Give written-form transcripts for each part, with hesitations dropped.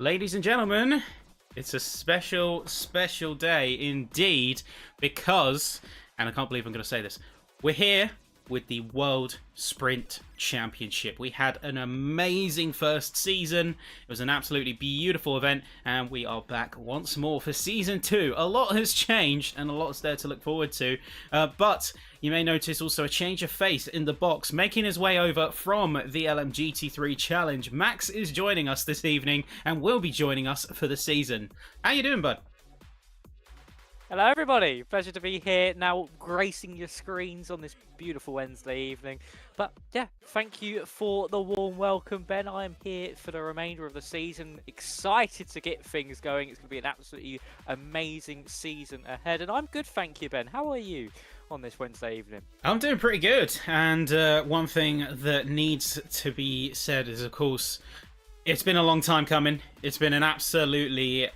Ladies and gentlemen, it's a special, special day indeed because, and I can't believe I'm going to say this, we're here with the World Sprint Championship. We had an amazing first season. It was an absolutely beautiful event, and we are back once more for Season 2. A lot has changed, and a lot's there to look forward to, but you may notice also a change of face in the box. Making his way over from the LMGT3 Challenge, Max is joining us this evening, and will be joining us for the season. How you doing, bud? Hello everybody, pleasure to be here now gracing your screens on this beautiful Wednesday evening. But yeah, thank you for the warm welcome, Ben. I am here for the remainder of the season, excited to get things going. It's going to be an absolutely amazing season ahead, and I'm good, thank you, Ben. How are you on this Wednesday evening? I'm doing pretty good, and one thing that needs to be said is, of course, it's been a long time coming. It's been an absolutely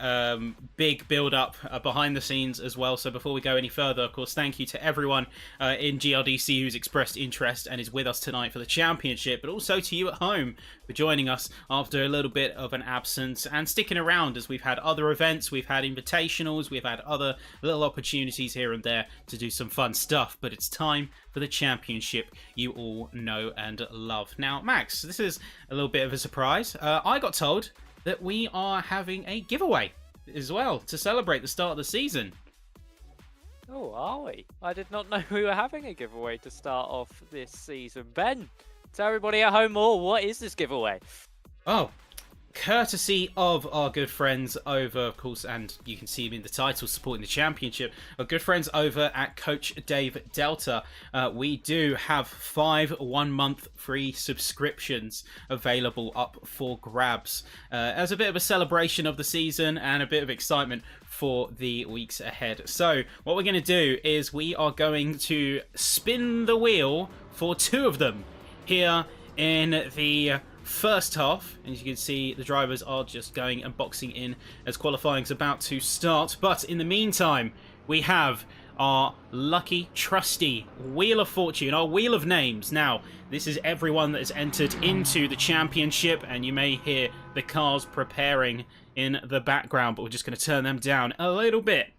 big build-up behind the scenes as well. So before we go any further, of course, thank you to everyone in GRDC who's expressed interest and is with us tonight for the championship, but also to you at home for joining us after a little bit of an absence and sticking around as we've had other events, we've had invitationals, we've had other little opportunities here and there to do some fun stuff. But it's time for the championship you all know and love. Now, Max, this is a little bit of a surprise. I got told that we are having a giveaway as well to celebrate the start of the season. Oh, are we? I did not know we were having a giveaway to start off this season. Ben, tell everybody at home more, what is this giveaway? Oh, courtesy of our good friends over, of course, and you can see him in the title supporting the championship, our good friends over at Coach Dave Delta. We do have 5 one-month free subscriptions available up for grabs as a bit of a celebration of the season and a bit of excitement for the weeks ahead. So what we're going to do is we are going to spin the wheel for 2 of them here in the first half. As you can see, the drivers are just going and boxing in as qualifying's about to start. But in the meantime, we have our lucky, trusty Wheel of Fortune, our Wheel of Names. Now, this is everyone that has entered into the championship, and you may hear the cars preparing in the background, but we're just going to turn them down a little bit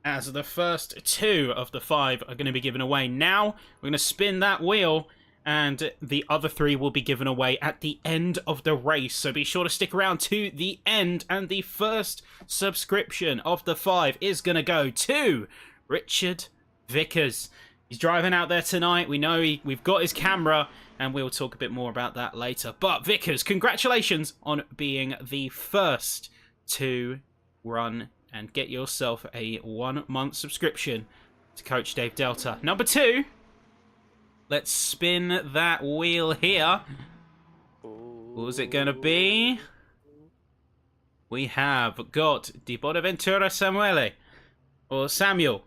as the first 2 of the 5 are going to be given away. Now, we're going to spin that wheel, and the other 3 will be given away at the end of the race. So be sure to stick around to the end. And the first subscription of the 5 is going to go to Richard Vickers. He's driving out there tonight. We know we've got his camera, and we'll talk a bit more about that later. But Vickers, congratulations on being the first to run and get yourself a 1-month subscription to Coach Dave Delta. Number 2. Let's spin that wheel here. Who's it going to be? We have got Di Bonaventura Samuele, or Samuel,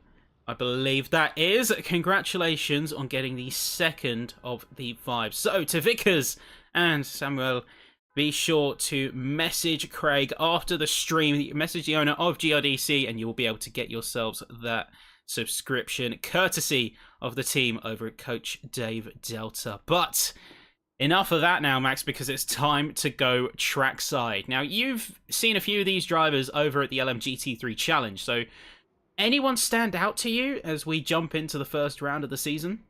I believe that is. Congratulations on getting the second of the 5. So, to Vickers and Samuel, be sure to message Craig after the stream. Message the owner of GRDC, and you will be able to get yourselves that subscription courtesy of the team over at Coach Dave Delta. But enough of that now, Max, because it's time to go trackside. Now, you've seen a few of these drivers over at the LMGT3 Challenge, so anyone stand out to you as we jump into the first round of the season?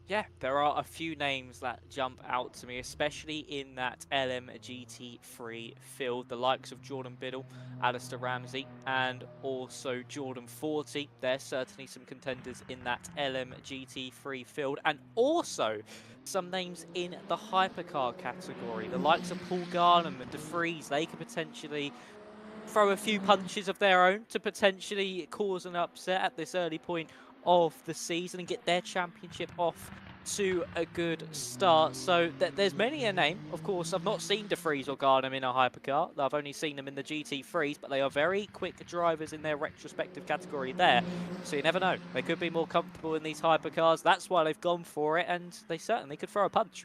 Yeah, there are a few names that jump out to me, especially in that LMGT3 field. The likes of Jordan Biddle, Alistair Ramsey, and also Jordan 40. There's certainly some contenders in that LMGT3 field. And also some names in the Hypercar category. The likes of Paul Garnham and De Vries, they could potentially throw a few punches of their own to potentially cause an upset at this early point of the season and get their championship off to a good start. So there's many a name. Of course, I've not seen De Vries or Garnham in a Hypercar. I've only seen them in the GT3s, but they are very quick drivers in their retrospective category there. So you never know. They could be more comfortable in these Hypercars. That's why they've gone for it, and they certainly could throw a punch.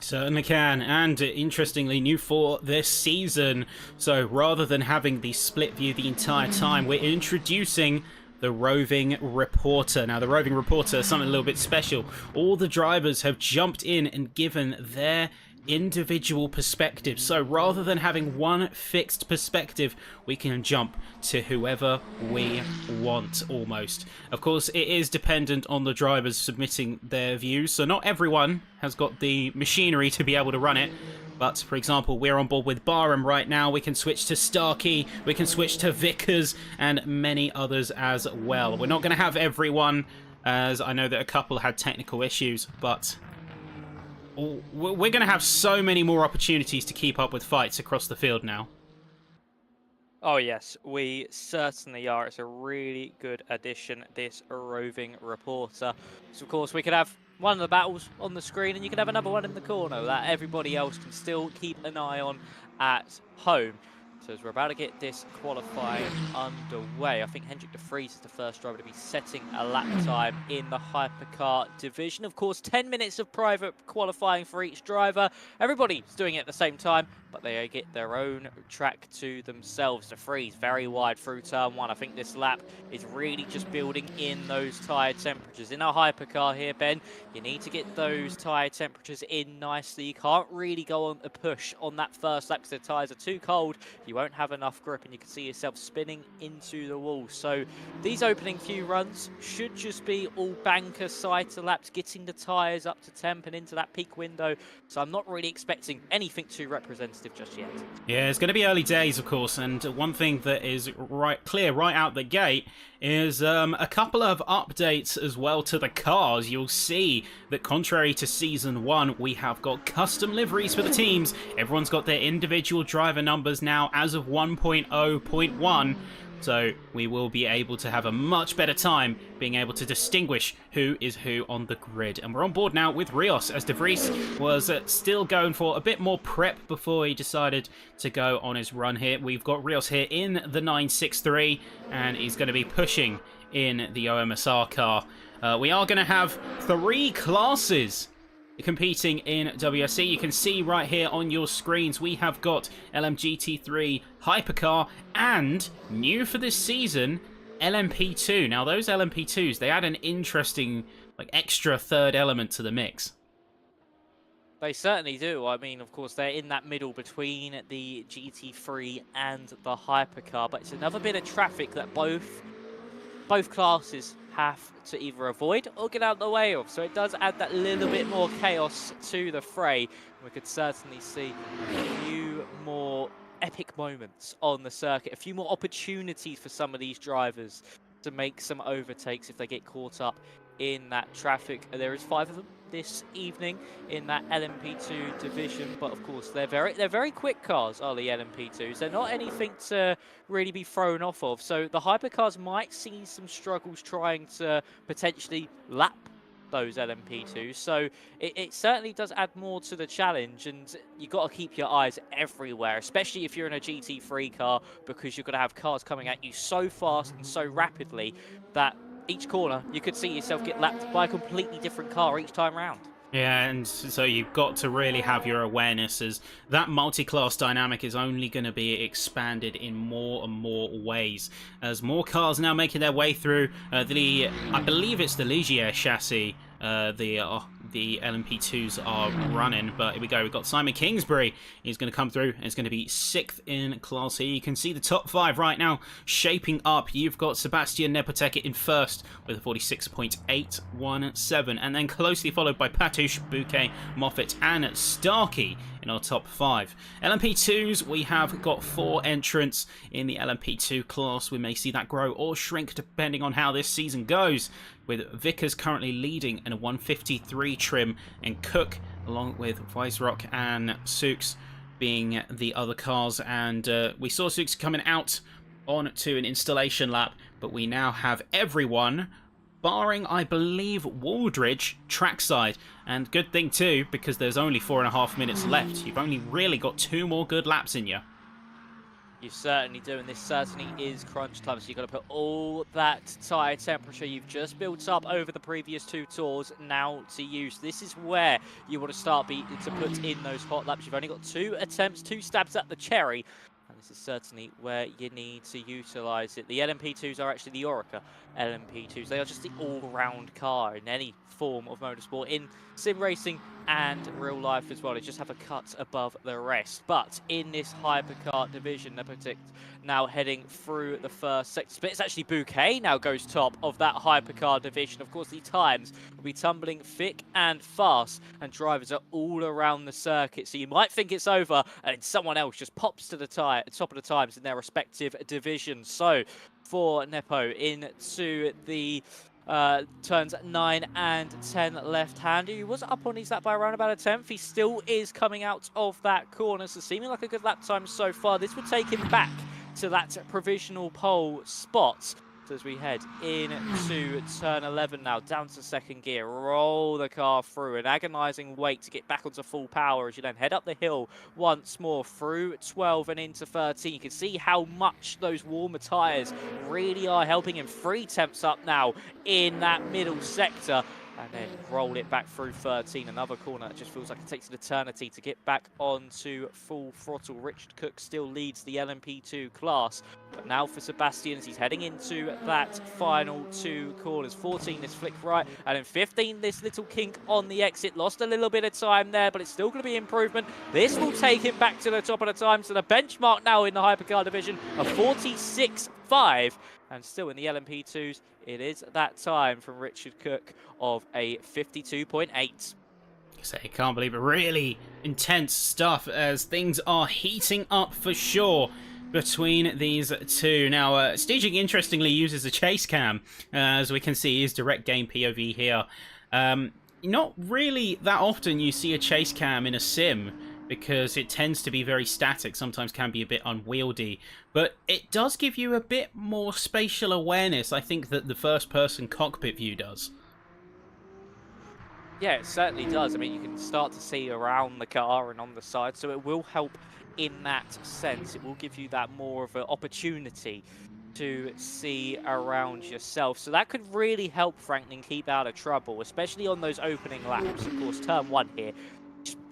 Certainly can, and interestingly new for this season. So rather than having the split view the entire time, we're introducing the roving reporter. Now, the roving reporter is something a little bit special. All the drivers have jumped in and given their individual perspectives. So rather than having one fixed perspective, we can jump to whoever we want almost. Of course, it is dependent on the drivers submitting their views, so not everyone has got the machinery to be able to run it. But, for example, we're on board with Bahrain right now. We can switch to Starkey, we can switch to Vickers, and many others as well. We're not going to have everyone, as I know that a couple had technical issues, but we're going to have so many more opportunities to keep up with fights across the field now. Oh yes, we certainly are. It's a really good addition, this roving reporter. So of course we could have one of the battles on the screen and you can have another one in the corner that everybody else can still keep an eye on at home. So as we're about to get this qualifying underway, I think Hendrik de Vries is the first driver to be setting a lap time in the Hypercar division. Of course, 10 minutes of private qualifying for each driver. Everybody's doing it at the same time, but they get their own track to themselves. De Vries very wide through turn one. I think this lap is really just building in those tyre temperatures. In a Hypercar here, Ben, you need to get those tyre temperatures in nicely. You can't really go on a push on that first lap because the tyres are too cold. You won't have enough grip and you can see yourself spinning into the wall. So these opening few runs should just be all banker cycle laps, getting the tyres up to temp and into that peak window. So I'm not really expecting anything too representative just yet. Yeah, it's going to be early days, of course, and one thing that is clear right out the gate is a couple of updates as well to the cars. You'll see that contrary to Season 1, we have got custom liveries for the teams. Everyone's got their individual driver numbers now as of 1.0.1. So we will be able to have a much better time being able to distinguish who is who on the grid. And we're on board now with Rios, as De Vries was still going for a bit more prep before he decided to go on his run here. We've got Rios here in the 963, and he's going to be pushing in the OMSR car. We are going to have 3 classes competing in WSC. You can see right here on your screens we have got LMGT3 Hypercar and, new for this season, LMP2. Now those LMP2s, they add an interesting extra third element to the mix. They certainly do. I mean, of course, they're in that middle between the GT3 and the Hypercar, but it's another bit of traffic that both classes have to either avoid or get out of the way of. So it does add that little bit more chaos to the fray. We could certainly see a few more epic moments on the circuit, a few more opportunities for some of these drivers to make some overtakes if they get caught up in that traffic. There is 5 of them this evening in that LMP2 division, but of course they're very quick cars, are the LMP2s. They're not anything to really be thrown off of, so the Hypercars might see some struggles trying to potentially lap those LMP2s, so it certainly does add more to the challenge, and you've got to keep your eyes everywhere, especially if you're in a GT3 car, because you're going to have cars coming at you so fast and so rapidly that each corner you could see yourself get lapped by a completely different car each time round. Yeah, and so you've got to really have your awareness, as that multi-class dynamic is only going to be expanded in more and more ways as more cars now making their way through I believe it's the Ligier chassis. The LMP2s are running, but here we go. We've got Simon Kingsbury. He's going to come through, and it's going to be 6th in Class E. You can see the top 5 right now shaping up. You've got Sebastian Nepotec in first with a 46.817, and then closely followed by Patush, Bouquet, Moffat, and Starkey in our top 5. LMP2s, we have got 4 entrants in the LMP2 class. We may see that grow or shrink depending on how this season goes, with Vickers currently leading in a 153 trim, and Cook along with Weisrock and Sooks being the other cars. And we saw Sooks coming out onto an installation lap, but we now have everyone barring, I believe, Waldridge trackside. And good thing too, because there's only 4.5 minutes left. You've only really got 2 more good laps in you. You certainly do, and this certainly is crunch time, so you've got to put all that tyre temperature you've just built up over the previous 2 tours now to use. This is where you want to start to put in those hot laps. You've only got 2 attempts, 2 stabs at the cherry, and this is certainly where you need to utilise it. The LMP2s are actually the Orica LMP2s. They are just the all-round car in any form of motorsport, in sim racing and real life as well. They just have a cut above the rest. But in this hypercar division, Nepotec now heading through the first sector split. It's actually Bouquet now goes top of that hypercar division. Of course, the times will be tumbling thick and fast, and drivers are all around the circuit. So you might think it's over, and someone else just pops to the top of the times in their respective divisions. So for Nepo into the turns 9 and 10 left-hander. He was up on his lap by around about a 10th. He still is coming out of that corner, so seeming like a good lap time so far. This would take him back to that provisional pole spot. So as we head into turn 11 now, down to second gear, roll the car through, an agonizing wait to get back onto full power as you then head up the hill once more through 12 and into 13. You can see how much those warmer tyres really are helping him. 3 temps up now in that middle sector, and then roll it back through 13. Another corner that just feels like it takes an eternity to get back onto full throttle. Richard Cook still leads the LMP2 class, but now for Sebastian as he's heading into that final 2 corners. 14 this flick right, and then 15 this little kink on the exit. Lost a little bit of time there, but it's still going to be improvement. This will take him back to the top of the time, so the benchmark now in the hypercar division of 46.5. And still in the LMP2s, it is that time from Richard Cook of a 52.8. I can't believe it. Really intense stuff as things are heating up for sure between these two. Now, Staging interestingly uses a chase cam, as we can see is direct game POV here. Not really that often you see a chase cam in a sim, because it tends to be very static, sometimes can be a bit unwieldy, but it does give you a bit more spatial awareness, I think, that the first-person cockpit view does. Yeah, it certainly does. I mean, you can start to see around the car and on the side, so it will help in that sense. It will give you that more of an opportunity to see around yourself. So that could really help Franklin keep out of trouble, especially on those opening laps. Of course, turn 1 here,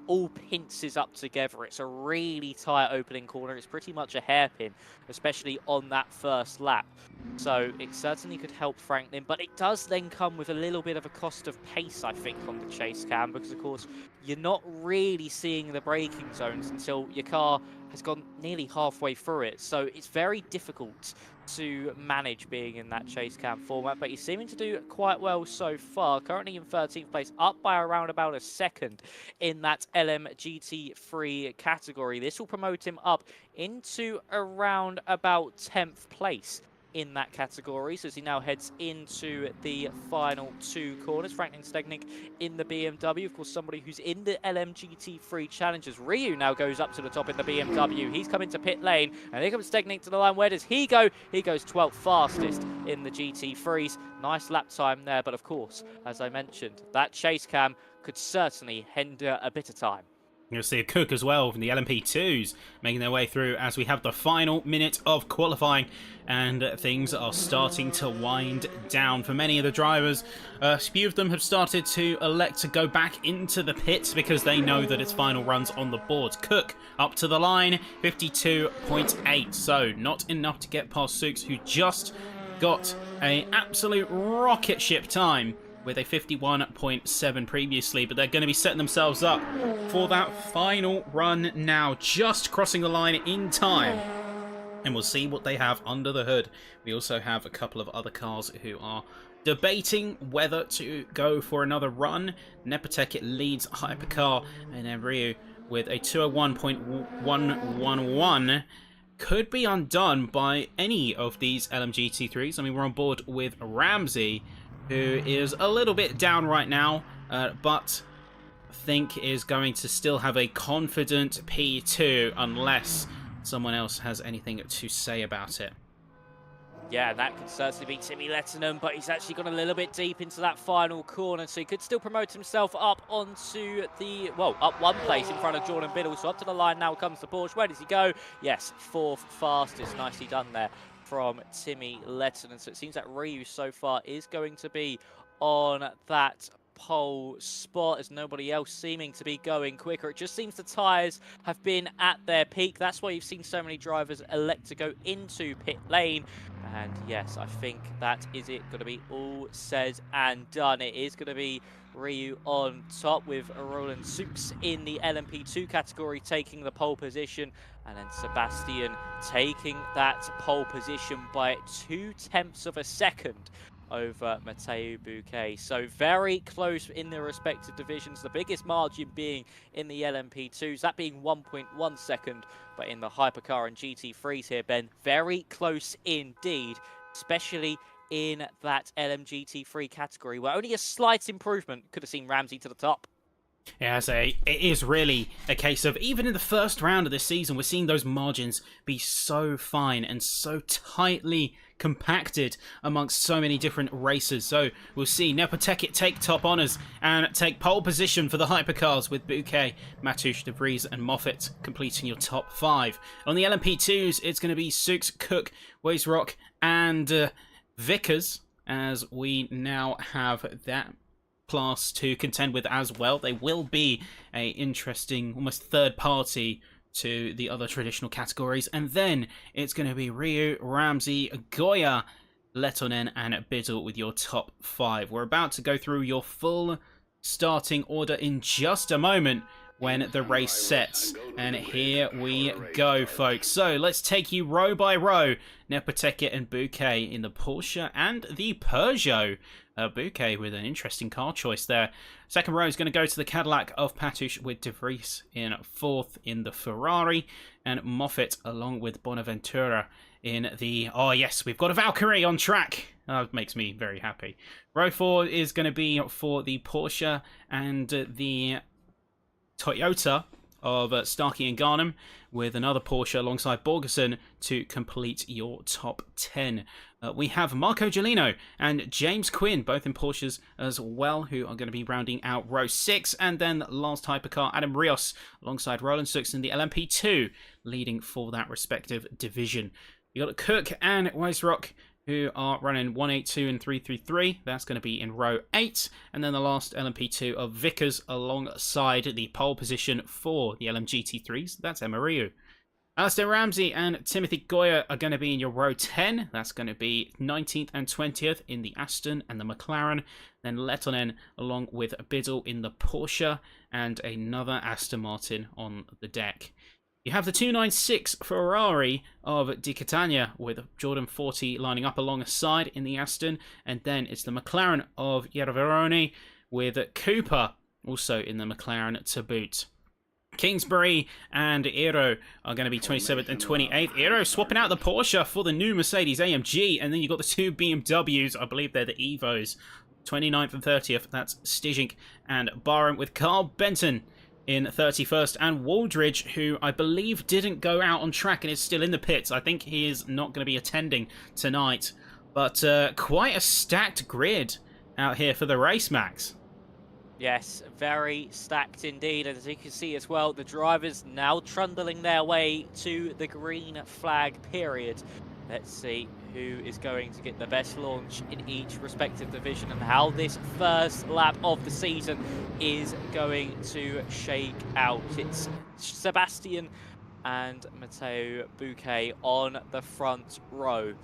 all pinces up together. It's a really tight opening corner. It's pretty much a hairpin, especially on that first lap. So it certainly could help Franklin, but it does then come with a little bit of a cost of pace, I think, on the chase cam, because of course you're not really seeing the braking zones until your car has gone nearly halfway through it. So it's very difficult to manage being in that chase cam format, but he's seeming to do quite well so far. Currently in 13th place, up by around about a second in that LMGT3 category. This will promote him up into around about 10th place in that category. So as he now heads into the final 2 corners, Franklin Stegnick in the BMW, of course somebody who's in the LMGT3 Challengers. Ryu now goes up to the top in the BMW. He's coming to pit lane, and here comes Stegnick to the line. Where does he go? He goes 12th fastest in the GT3s. Nice lap time there, but of course, as I mentioned, that chase cam could certainly hinder a bit of time. You'll see a Cook as well from the LMP2s making their way through as we have the final minute of qualifying, and things are starting to wind down for many of the drivers. A few of them have started to elect to go back into the pits because they know that it's final runs on the board. Cook up to the line, 52.8, so not enough to get past Sooks, who just got an absolute rocket ship time with a 51.7 previously, but they're going to be setting themselves up for that final run now, just crossing the line in time. And we'll see what they have under the hood. We also have a couple of other cars who are debating whether to go for another run. Nepotec leads Hypercar, and then Ryu with a 201.111 could be undone by any of these LMGT3s. I mean, we're on board with Ramsey, who is a little bit down right now, but I think is going to still have a confident P2 unless someone else has anything to say about it. Yeah, that could certainly be Timmy Lettenham, but he's actually gone a little bit deep into that final corner, so he could still promote himself up onto the, well, up 1 place in front of Jordan Biddle. So up to the line now comes the Porsche. Where does he go? Yes, 4th fastest. Nicely done there from Timmy Lettenham. So it seems that Ryu so far is going to be on that pole spot as nobody else seeming to be going quicker. It just seems the tyres have been at their peak. That's why you've seen so many drivers elect to go into pit lane. And yes, I think that is it. Going to be all said and done. It is going to be Ryu on top with Roland Sux in the LMP2 category taking the pole position, and then Sebastian taking that pole position by 0.2 of a second over Mathieu Bouquet. So very close in their respective divisions, the biggest margin being in the LMP2s, that being 1.1 second, but in the Hypercar and GT3s here, Ben, very close indeed, especially in that LMGT3 category, where only a slight improvement could have seen Ramsey to the top. Yeah, it is really a case of, even in the first round of this season, we're seeing those margins be so fine and so tightly compacted amongst so many different racers. So we'll see Nepoteket take top honours and take pole position for the Hypercars, with Bouquet, Matouche, De Vries and Moffat completing your top 5. On the LMP2s, it's going to be Sux, Cook, Weisrock and Vickers, as we now have that class to contend with as well. They will be a interesting, almost third party to the other traditional categories. And then it's going to be Ryu, Ramsey, Goya, Letonen and Biddle with your top 5. We're about to go through your full starting order in just a moment when the race sets. And here we go, folks. So let's take you row by row. Nepoteket and Bouquet in the Porsche and the Peugeot. Bouquet with an interesting car choice there. Second row is going to go to the Cadillac of Patouche, with De Vries in 4th in the Ferrari, and Moffat along with Bonaventura in the... Oh yes, we've got a Valkyrie on track. That makes me very happy. Row 4 is going to be for the Porsche and the Toyota of Starkey and Garnham, with another Porsche alongside Borgerson to complete your top 10. We have Marco Giolino and James Quinn, both in Porsches as well, who are going to be rounding out row 6. And then last Hypercar, Adam Rios alongside Roland Sux in the LMP2, leading for that respective division. You got Cook and Weisrock, who are running 182 and 333. That's going to be in row 8. And then the last LMP2 of Vickers alongside the pole position for the LMGT3s. That's Emma Alistair Ramsey and Timothy Goya are going to be in your row 10. That's going to be 19th and 20th in the Aston and the McLaren. Then Letonen along with Biddle in the Porsche and another Aston Martin on the deck. You have the 296 Ferrari of Di Catania with Jordan 40 lining up alongside in the Aston. And then it's the McLaren of Yerveroni with Cooper also in the McLaren to boot. Kingsbury and Aero are going to be 27th and 28th. Aero swapping out the Porsche for the new Mercedes AMG. And then you've got the two BMWs. I believe they're the Evos. 29th and 30th. That's Stijink and Bahrain, with Carl Benton in 31st. And Waldridge, who I believe didn't go out on track and is still in the pits. I think he is not going to be attending tonight. But quite a stacked grid out here for the race, Max. Yes, very stacked indeed. And as you can see as well, the drivers now trundling their way to the green flag period. Let's see who is going to get the best launch in each respective division and how this first lap of the season is going to shake out. It's Sebastian and Mathieu Bouquet on the front row.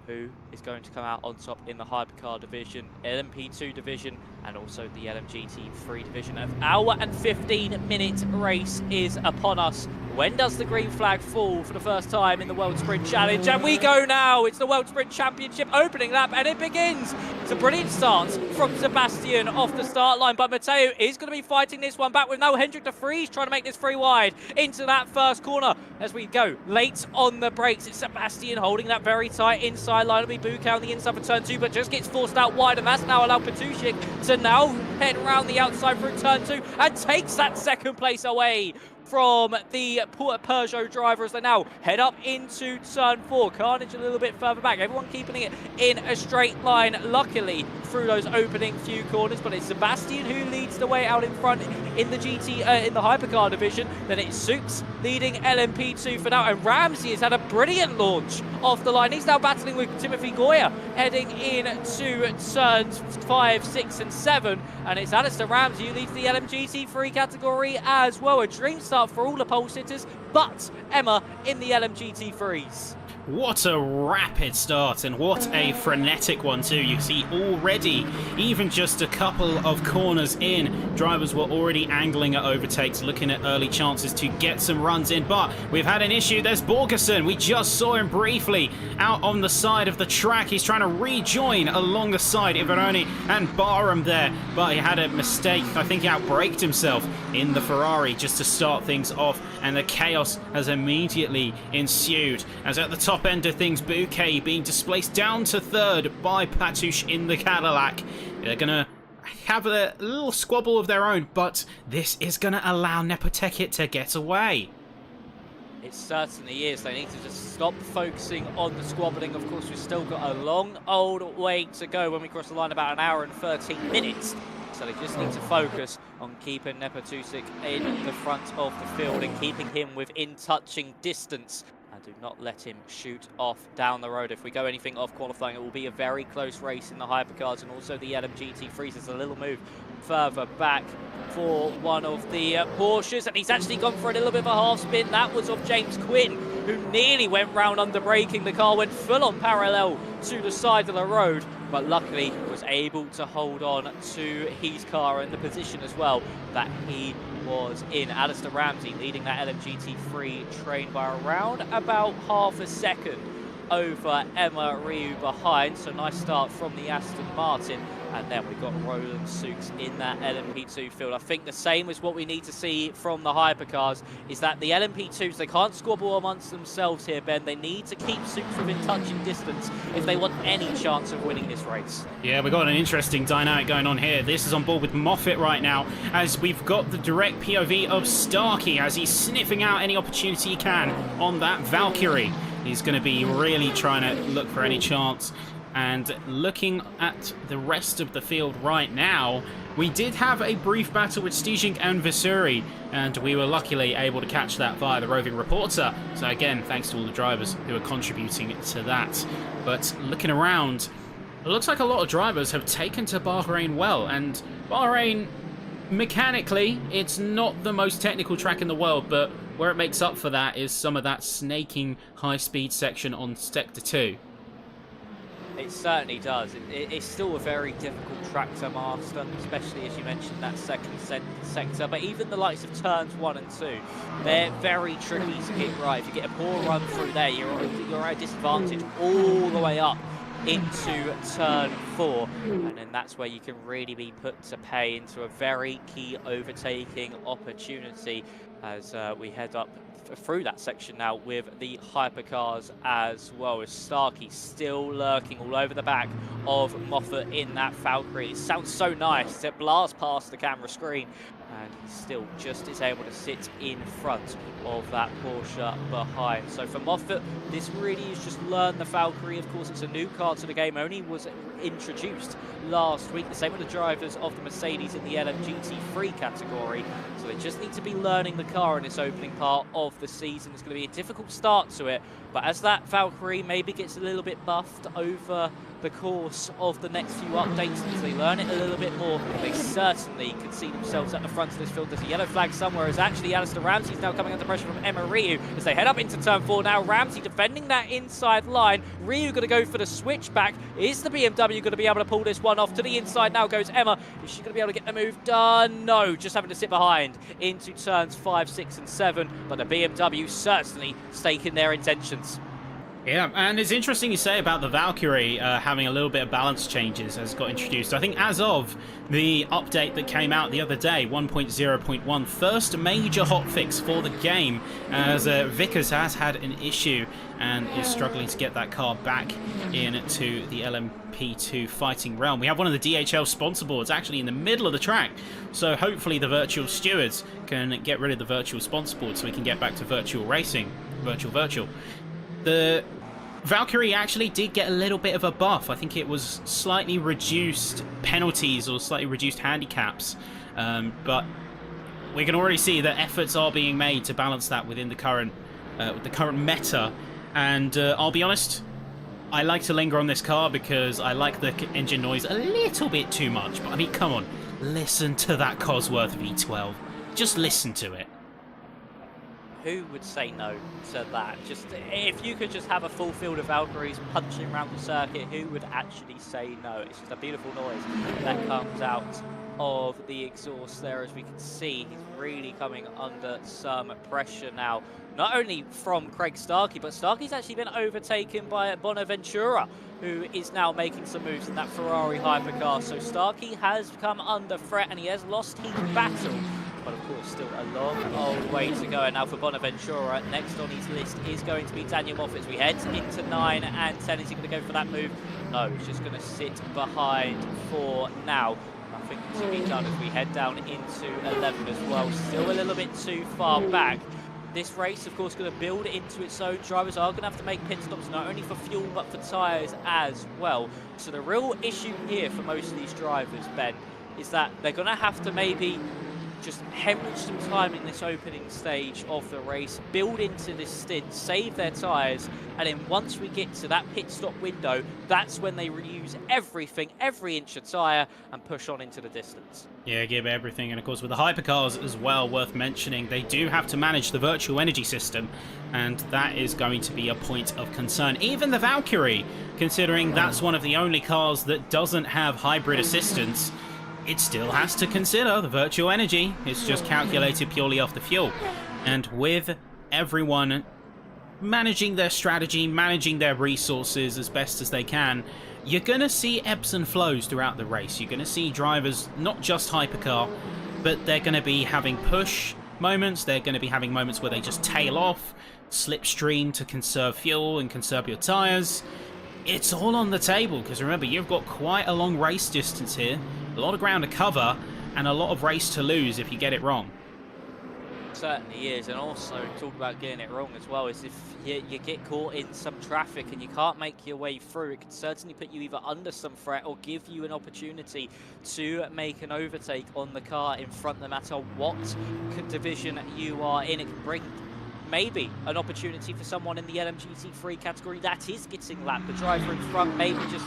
Who is going to come out on top in the Hypercar division, LMP2 division, and also the LMGT3 division. An hour and 15-minute race is upon us. When does the green flag fall for the first time in the World Sprint Challenge? And we go now. It's the World Sprint Championship opening lap, and it begins. It's a brilliant start from Sebastian off the start line, but Mathieu is going to be fighting this one back with no Hendrik de Vries trying to make this free wide into that first corner as we go late on the brakes. It's Sebastian holding that very tight inside line. It'll be Bouquet on the inside for turn 2, but just gets forced out wide, and that's now allowed Petushik to now head around the outside through turn 2 and takes that second place away from the Peugeot driver as they now head up into turn 4. Carnage a little bit further back. Everyone keeping it in a straight line, luckily, through those opening few corners. But it's Sebastian who leads the way out in front in the in the Hypercar division. Then it's Soups leading LMP2 for now. And Ramsey has had a brilliant launch off the line. He's now battling with Timothy Goya, heading into turns 5, 6, and 7. And it's Alistair Ramsey who leads the LMGT3 category as well. A dream start for all the pole sitters, but Emma in the LMGT3s. What a rapid start, and what a frenetic one too. You see already, even just a couple of corners in, drivers were already angling at overtakes, looking at early chances to get some runs in. But we've had an issue. There's Borgerson. We just saw him briefly out on the side of the track. He's trying to rejoin along the side, Iveroni and Barham there, but he had a mistake. I think he outbraked himself in the Ferrari just to start things off, and the chaos has immediately ensued as at the top end of things, Bouquet being displaced down to third by Patouche in the Cadillac. They're going to have a little squabble of their own, but this is going to allow Nepotekit to get away. It certainly is. They need to just stop focusing on the squabbling. Of course, we've still got a long old way to go when we cross the line, about an hour and 13 minutes. So they just need to focus on keeping Nepotusik in the front of the field and keeping him within touching distance. And do not let him shoot off down the road. If we go anything off qualifying, it will be a very close race in the Hypercars and also the LMGT3s. There's a little move further back for one of the Porsches, and he's actually gone for a little bit of a half spin. That was of James Quinn, who nearly went round under braking. The car went full on parallel to the side of the road, but luckily was able to hold on to his car and the position as well that he was in. Alistair Ramsey leading that LMGT3 train by around about half a second over Emma Ryu behind. So nice start from the Aston Martin. And then we've got Roland Sukes in that LMP2 field. I think the same is what we need to see from the Hypercars, is that the LMP2s, they can't squabble amongst themselves here, Ben. They need to keep Sukes within touching distance if they want any chance of winning this race. Yeah, we've got an interesting dynamic going on here. This is on board with Moffat right now, as we've got the direct POV of Starkey as he's sniffing out any opportunity he can on that Valkyrie. He's going to be really trying to look for any chance. And looking at the rest of the field right now, we did have a brief battle with Stijink and Visuri, and we were luckily able to catch that via the roving reporter. So again, thanks to all the drivers who are contributing to that. But looking around, it looks like a lot of drivers have taken to Bahrain well, and Bahrain, mechanically, it's not the most technical track in the world, but where it makes up for that is some of that snaking high-speed section on Sector 2. It certainly does. It's still a very difficult track to master, especially as you mentioned that second sector. But even the likes of turns 1 and 2, they're very tricky to get right. If you get a poor run through there, you're at a disadvantage all the way up into turn 4, and then that's where you can really be put to pay into a very key overtaking opportunity as we head up through that section now with the Hypercars as well, as Starkey still lurking all over the back of Moffat in that Valkyrie. It sounds so nice. It blasts past the camera screen, and he still just is able to sit in front of that Porsche behind. So for Moffat, this really is just learn the Valkyrie. Of course, it's a new car to the game, only was introduced last week. The same with the drivers of the Mercedes in the LMGT3 category. So they just need to be learning the car in this opening part of the season. It's going to be a difficult start to it, but as that Valkyrie maybe gets a little bit buffed over the course of the next few updates, as they learn it a little bit more, they certainly could see themselves at the front of this field. There's a yellow flag somewhere, as actually Alistair Ramsey's now coming under pressure from Emma Ryu as they head up into turn 4 now. Ramsey defending that inside line. Ryu going to go for the switchback. Is the BMW going to be able to pull this one off? To the inside now goes Emma. Is she going to be able to get the move done? No, just having to sit behind into turns 5, 6 and 7, but the BMW certainly staking their intentions. Yeah, and it's interesting you say about the Valkyrie having a little bit of balance changes as got introduced. I think as of the update that came out the other day, 1.0.1, first major hotfix for the game, as Vickers has had an issue and is struggling to get that car back into the LMP2 fighting realm. We have one of the DHL sponsor boards actually in the middle of the track, so hopefully the virtual stewards can get rid of the virtual sponsor board so we can get back to virtual racing. Virtual. The Valkyrie actually did get a little bit of a buff. I think it was slightly reduced penalties or slightly reduced handicaps, but we can already see that efforts are being made to balance that within the current meta. And I'll be honest, I like to linger on this car because I like the engine noise a little bit too much. But I mean, come on, listen to that Cosworth V12. Just listen to it. Who would say no to that? Just if you could just have a full field of Valkyries punching around the circuit, who would actually say no? It's just a beautiful noise that comes out of the exhaust there. As we can see, he's really coming under some pressure now. Not only from Craig Starkey, but Starkey's actually been overtaken by Bonaventura, who is now making some moves in that Ferrari hypercar. So Starkey has come under threat and he has lost his battle. But of course, still a long old way to go. And now for Bonaventura, next on his list is going to be Daniel Moffat. As we head into 9 and 10, is he going to go for that move? No, he's just going to sit behind for now. Nothing to be done as we head down into 11 as well. Still a little bit too far back. This race, of course, going to build into its own. Drivers are going to have to make pit stops, not only for fuel, but for tyres as well. So the real issue here for most of these drivers, Ben, is that they're going to have to maybe just hemorrhage some time in this opening stage of the race, build into this stint, save their tyres, and then once we get to that pit stop window, that's when they reuse everything, every inch of tyre, and push on into the distance. Yeah, give everything. And of course with the hypercars as well, worth mentioning, they do have to manage the virtual energy system, and that is going to be a point of concern. Even the Valkyrie, considering that's one of the only cars that doesn't have hybrid assistance, it still has to consider the virtual energy. It's just calculated purely off the fuel. And with everyone managing their strategy, managing their resources as best as they can, you're going to see ebbs and flows throughout the race. You're going to see drivers, not just hypercar, but they're going to be having push moments. They're going to be having moments where they just tail off, slipstream to conserve fuel and conserve your tyres. It's all on the table, because remember, you've got quite a long race distance here. A lot of ground to cover, and a lot of race to lose if you get it wrong. Certainly is, and also talk about getting it wrong as well, is if you get caught in some traffic and you can't make your way through, it can certainly put you either under some threat or give you an opportunity to make an overtake on the car in front, no matter what division you are in. It can bring maybe an opportunity for someone in the LMGT3 category that is getting lapped. The driver in front maybe just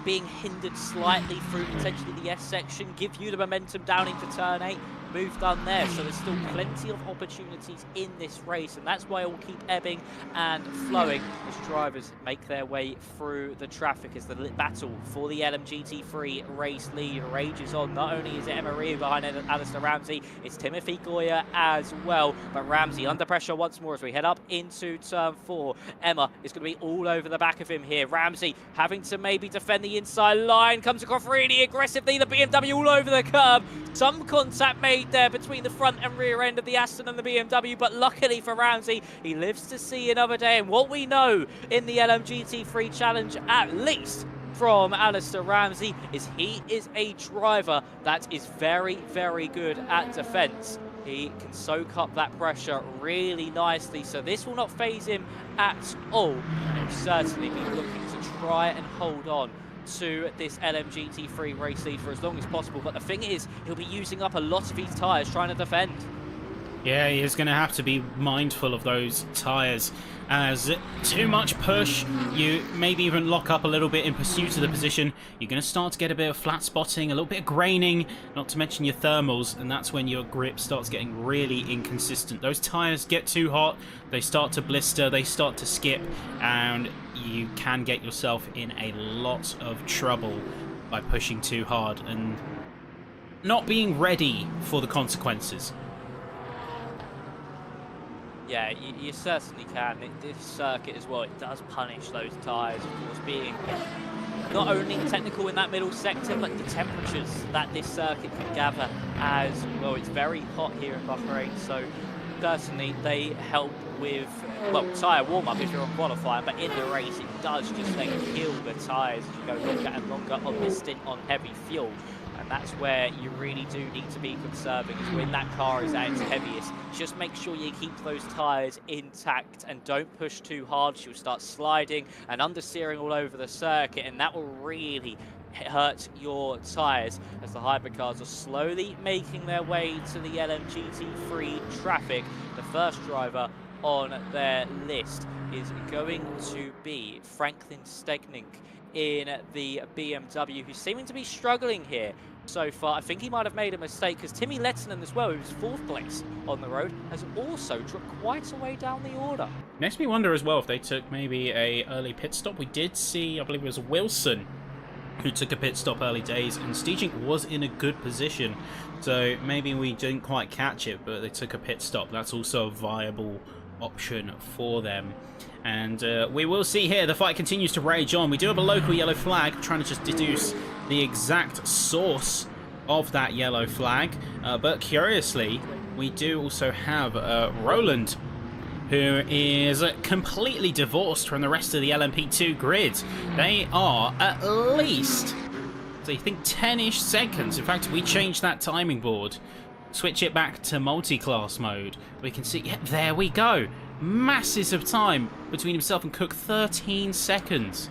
being hindered slightly through potentially the S section, give you the momentum down into turn 8, move done there. So there's still plenty of opportunities in this race, and that's why it will keep ebbing and flowing as drivers make their way through the traffic, as the battle for the LMGT3 race lead rages on. Not only is it Emery behind Alistair Ramsey, it's Timothy Goyer as well, but Ramsey under pressure once more as we head up into turn 4. Emma is going to be all over the back of him here. Ramsey having to maybe defend the inside line, comes across really aggressively, the BMW all over the curb. Some contact made there between the front and rear end of the Aston and the BMW, but luckily for Ramsey, he lives to see another day. And what we know in the LMGT3 Challenge, at least from Alistair Ramsey, is he is a driver that is very, very good at defence. He can soak up that pressure really nicely, so this will not faze him at all. He'll certainly be looking to try and hold on to this LMGT3 race lead for as long as possible, but the thing is, he'll be using up a lot of his tyres trying to defend. Yeah, he is going to have to be mindful of those tyres, as too much push, you maybe even lock up a little bit in pursuit of the position, you're going to start to get a bit of flat spotting, a little bit of graining, not to mention your thermals, and that's when your grip starts getting really inconsistent. Those tyres get too hot, they start to blister, they start to skip, and you can get yourself in a lot of trouble by pushing too hard and not being ready for the consequences. Yeah, you certainly can. This circuit as well, it does punish those tyres, of course, being not only technical in that middle sector, but the temperatures that this circuit can gather as well. It's very hot here in Bahrain, so certainly they help with, well, tyre warm-up if you're on qualifying, but in the race it does just then kill the tyres as you go longer and longer on this stint on heavy fuel. And that's where you really do need to be conserving, is when that car is at its heaviest. Just make sure you keep those tyres intact and don't push too hard. She'll start sliding and understeering all over the circuit, and that will really hurt your tyres as the Hypercars are slowly making their way to the LMGT3 traffic. The first driver on their list is going to be Franklin Stegning in the BMW, who's seeming to be struggling here so far. I think he might have made a mistake, because Timmy Lettinen as well, who's 4th place on the road, has also dropped quite a way down the order. Makes me wonder as well if they took maybe a early pit stop. We did see, I believe it was Wilson who took a pit stop early days, and Stejink was in a good position, so maybe we didn't quite catch it, but they took a pit stop. That's also a viable option for them. And we will see here, the fight continues to rage on. We do have a local yellow flag, trying to just deduce the exact source of that yellow flag, but curiously we do also have Roland, who is completely divorced from the rest of the LMP2 grid. They are at least, so I think, 10-ish seconds. In fact, we changed that timing board, switch it back to multi-class mode. We can see, yeah, there we go. Masses of time between himself and Cook, 13 seconds.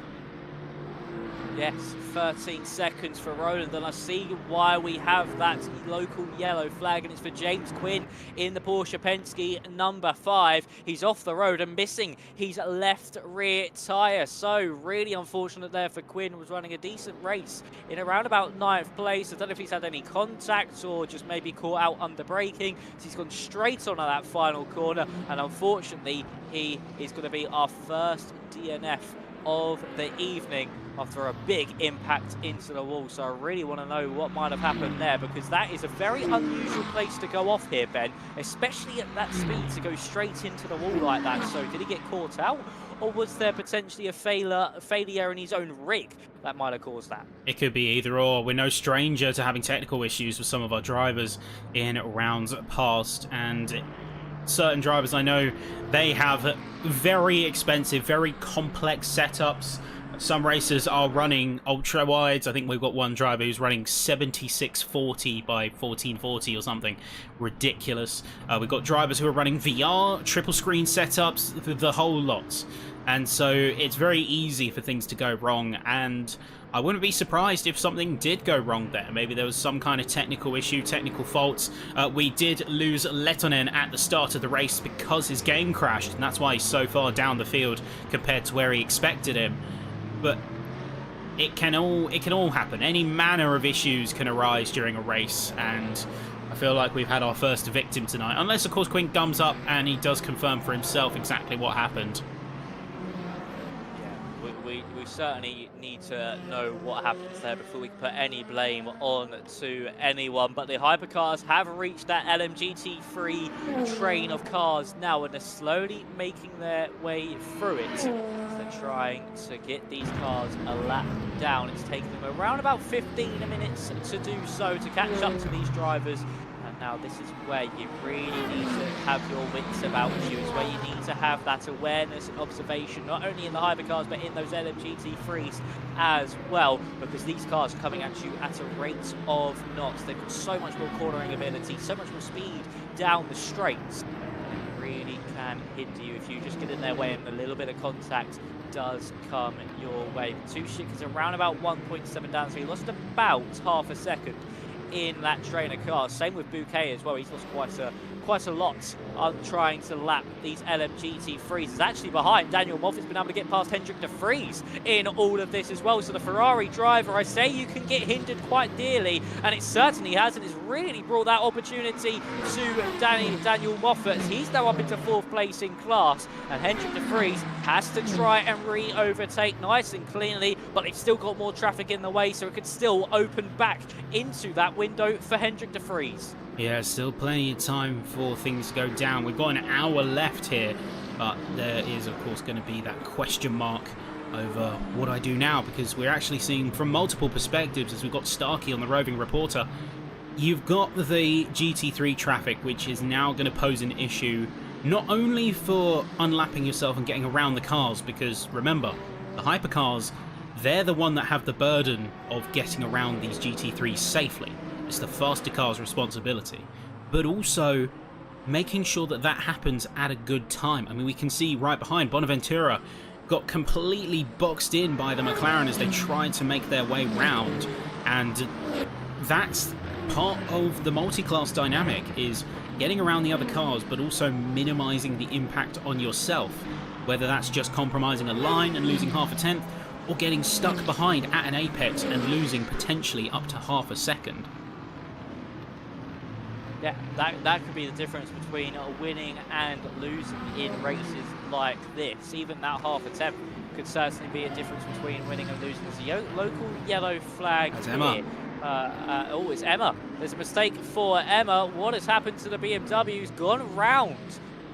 Yes, 13 seconds for Roland, and I see why we have that local yellow flag, and it's for James Quinn in the Porsche Penske number 5. He's off the road and missing his left rear tyre, so really unfortunate there for Quinn. Was running a decent race in around about 9th place. I don't know if he's had any contact or just maybe caught out under braking. So he's gone straight on that final corner, and unfortunately he is going to be our first DNF of the evening after a big impact into the wall. So I really want to know what might have happened there, because that is a very unusual place to go off here, Ben, especially at that speed, to go straight into the wall like that. So did he get caught out, or was there potentially a failure in his own rig that might have caused that? It could be either or. We're no stranger to having technical issues with some of our drivers in rounds past, and certain drivers I know, they have very expensive, very complex setups. Some racers are running ultra wides. I think we've got one driver who's running 7640 by 1440 or something ridiculous. We've got drivers who are running VR, triple screen setups, the whole lot. And so it's very easy for things to go wrong, and I wouldn't be surprised if something did go wrong there. Maybe there was some kind of technical issue, technical faults. We did lose Lettinen at the start of the race because his game crashed, and that's why he's so far down the field compared to where he expected him. But it can all happen. Any manner of issues can arise during a race, and I feel like we've had our first victim tonight. Unless, of course, Quinn comes up and he does confirm for himself exactly what happened. We certainly need to know what happens there before we can put any blame on to anyone. But the Hypercars have reached that LMGT3 train of cars now, and they're slowly making their way through it. They're trying to get these cars a lap down. It's taken them around about 15 minutes to do so, to catch up to these drivers. Now this is where you really need to have your wits about you. It's where you need to have that awareness and observation, not only in the Hypercars, but in those LMGT3s as well, because these cars are coming at you at a rate of knots. They've got so much more cornering ability, so much more speed down the straights. It really can hinder you if you just get in their way, and a little bit of contact does come your way. Tushik is around about 1.7 down, so he lost about half a second in that train of cars. Same with Bouquet as well. He's lost quite a lot on trying to lap these LMGT3s. He's actually behind. Daniel Moffat's been able to get past Hendrik de Vries in all of this as well. So the Ferrari driver, I say you can get hindered quite dearly, and it certainly has, and it's really brought that opportunity to Daniel Moffat. He's now up into 4th place in class, and Hendrik de Vries has to try and re-overtake nice and cleanly, but they've still got more traffic in the way, so it could still open back into that window for Hendrik de Vries. Yeah, still plenty of time for things to go down. We've got an hour left here, but there is, of course, going to be that question mark over what I do now, because we're actually seeing from multiple perspectives, as we've got Starkey on the roving reporter. You've got the GT3 traffic, which is now going to pose an issue, not only for unlapping yourself and getting around the cars, because remember, the hypercars, they're the one that have the burden of getting around these GT3s safely. It's the faster car's responsibility, but also making sure that that happens at a good time. I mean, we can see right behind, Bonaventura got completely boxed in by the McLaren as they tried to make their way round, and that's part of the multi-class dynamic, is getting around the other cars but also minimizing the impact on yourself, whether that's just compromising a line and losing half a tenth, or getting stuck behind at an apex and losing potentially up to half a second. Yeah, that could be the difference between winning and losing in races like this. Even that half a tenth could certainly be a difference between winning and losing. There's a local yellow flag That's here. Emma. Oh, it's Emma. There's a mistake for Emma. What has happened to the BMW's gone round?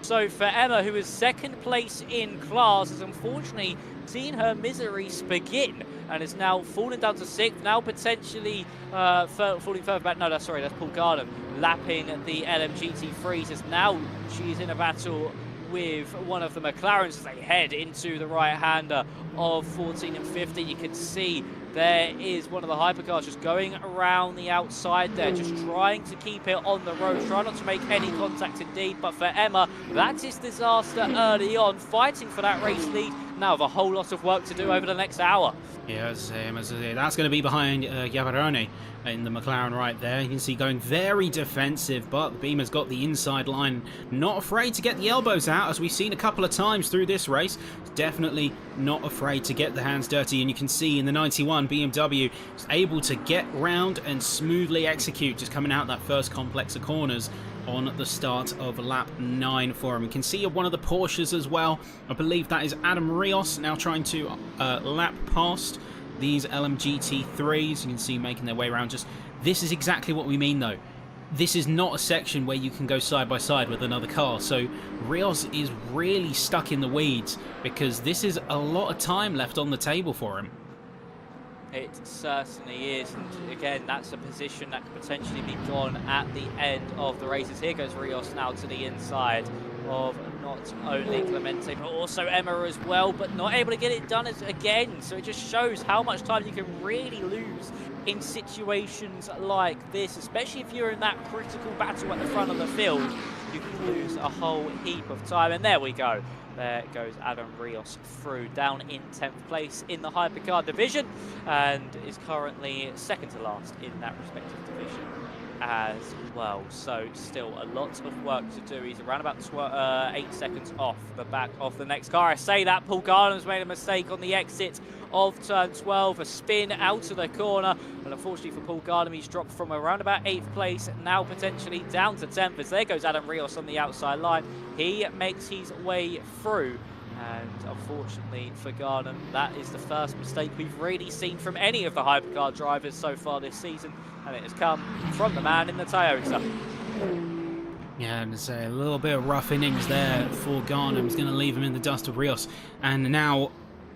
So for Emma, who is second place in class, has unfortunately seen her miseries begin and is now falling down to sixth, now potentially falling further back. No, that's Paul Garden lapping the LMGT3s, as now she's in a battle with one of the McLarens as they head into the right-hander of 14 and 15. You can see there is one of the hypercars just going around the outside there, just trying to keep it on the road, trying not to make any contact indeed. But for Emma, that is disaster early on, fighting for that race lead. Now have a whole lot of work to do over the next hour. Yeah, that's going to be behind Gavarone in the McLaren right there. You can see going very defensive, but the Beamer's got the inside line, not afraid to get the elbows out, as we've seen a couple of times through this race. Definitely not afraid to get the hands dirty, and you can see in the 91 BMW is able to get round and smoothly execute, just coming out that first complex of corners on the start of lap 9 for him. You can see one of the Porsches as well. I believe that is Adam Rios now trying to lap past these LMGT3s. You can see making their way around. Just this is exactly what we mean, though. This is not a section where you can go side by side with another car. So Rios is really stuck in the weeds, because this is a lot of time left on the table for him. It certainly is, and again, that's a position that could potentially be gone at the end of the races. Here goes Rios now to the inside of not only Clemente, but also Emma as well, but not able to get it done again. So it just shows how much time you can really lose in situations like this, especially if you're in that critical battle at the front of the field. You can lose a whole heap of time, and there we go. There goes Adam Rios through, down in 10th place in the Hypercar division, and is currently second to last in that respective division as well. So still a lot of work to do. He's around about 8 seconds off the back of the next car. I say that Paul Garland's made a mistake on the exit of turn 12, a spin out of the corner, and unfortunately for Paul Garland, he's dropped from around about 8th place, now potentially down to 10th, as there goes Adam Rios on the outside line. He makes his way through, and unfortunately for Garland, that is the first mistake we've really seen from any of the hypercar drivers so far this season, and it has come from the man in the Toyota. Yeah, and it's a little bit of rough innings there for Garnham. He's going to leave him in the dust of Rios, and now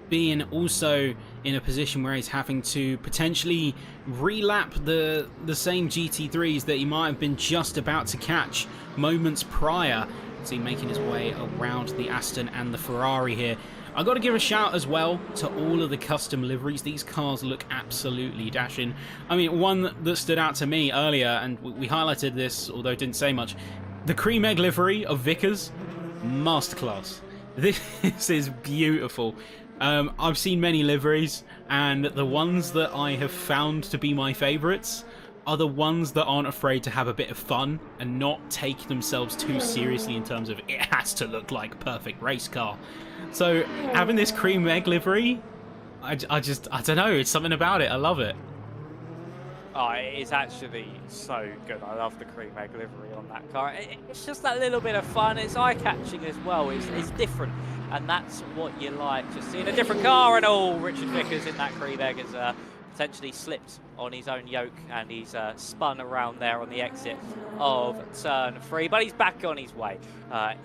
being also in a position where he's having to potentially relap the same GT3s that he might have been just about to catch moments prior. See, making his way around the Aston and the Ferrari here. I've got to give a shout as well to all of the custom liveries. These cars look absolutely dashing. I mean, one that stood out to me earlier, and we highlighted this, although it didn't say much, the cream egg livery of Vickers, masterclass. This is beautiful. I've seen many liveries, and the ones that I have found to be my favourites are the ones that aren't afraid to have a bit of fun and not take themselves too seriously in terms of it has to look like a perfect race car. So having this cream egg livery, I don't know, it's something about it. I love it. Oh, it is actually so good. I love the cream egg livery on that car. It's just that little bit of fun. It's eye-catching as well. It's different, and that's what you like. Just seeing a different car and all. Richard Vickers in that cream egg has potentially slipped on his own yoke, and he's spun around there on the exit of turn 3, but he's back on his way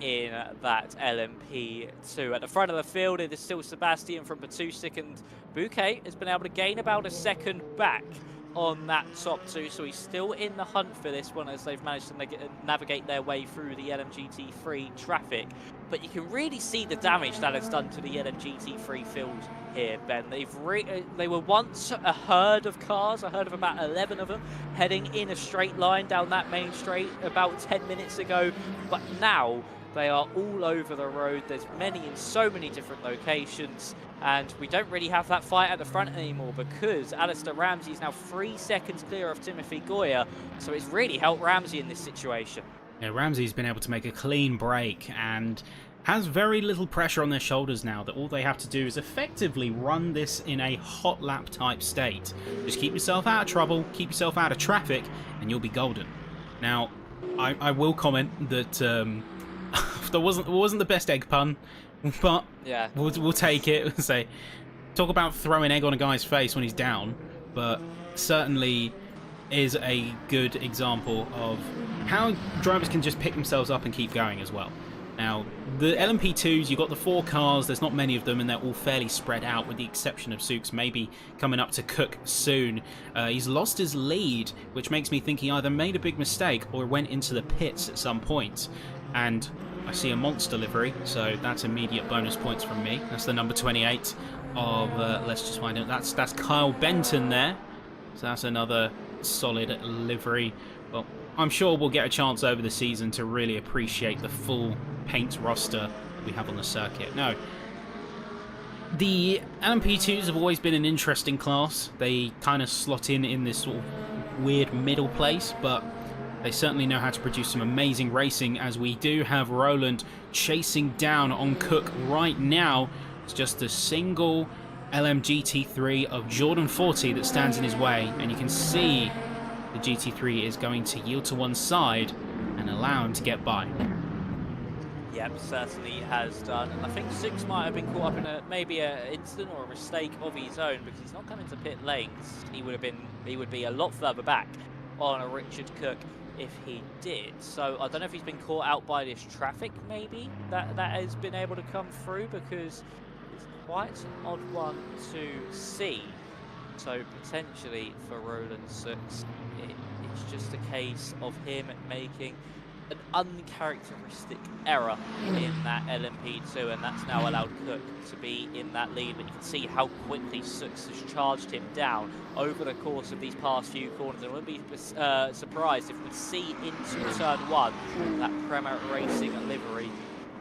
in that LMP2. At the front of the field, it is still Sebastian from Batusik, and Bouquet has been able to gain about a second back on that top 2, so he's still in the hunt for this one as they've managed to navigate their way through the LMGT3 traffic. But you can really see the damage that it's done to the LMGT3 field here, Ben. They were once a herd of cars, a herd of about 11 of them, heading in a straight line down that main straight about 10 minutes ago, but now they are all over the road. There's many in so many different locations, and we don't really have that fight at the front anymore because Alistair Ramsey is now 3 seconds clear of Timothy Goya, so it's really helped Ramsey in this situation. Yeah, Ramsey's been able to make a clean break and has very little pressure on their shoulders now, that all they have to do is effectively run this in a hot lap type state. Just keep yourself out of trouble, keep yourself out of traffic, and you'll be golden. Now, I will comment that that wasn't the best egg pun, but yeah, we'll take it. Say, talk about throwing egg on a guy's face when he's down, but certainly is a good example of how drivers can just pick themselves up and keep going as well. Now, the LMP2s, you've got the 4 cars, there's not many of them, and they're all fairly spread out, with the exception of Souks maybe coming up to Cook soon. He's lost his lead, which makes me think he either made a big mistake or went into the pits at some point. And I see a monster livery, so that's immediate bonus points from me. That's the number 28 of, let's just find out, that's Kyle Benton there. So that's another solid livery. Well, I'm sure we'll get a chance over the season to really appreciate the full paint roster we have on the circuit. No, the LMP2s have always been an interesting class. They kind of slot in this sort of weird middle place, but they certainly know how to produce some amazing racing, as we do have Roland chasing down on Cook right now. It's just a single LMGT3 of Jordan 40 that stands in his way, and you can see the GT3 is going to yield to one side and allow him to get by. Yep, certainly has done. And I think Souks might have been caught up in maybe an incident or a mistake of his own, because he's not coming to pit lanes. He would be a lot further back on a Richard Cook if he did. So I don't know if he's been caught out by this traffic maybe that has been able to come through, because it's quite an odd one to see. So potentially for Roland Souks, it's just a case of him making an uncharacteristic error in that LMP2, and that's now allowed Cook to be in that lead. But you can see how quickly Souks has charged him down over the course of these past few corners. I wouldn't be surprised if we see into turn 1 that Premier Racing livery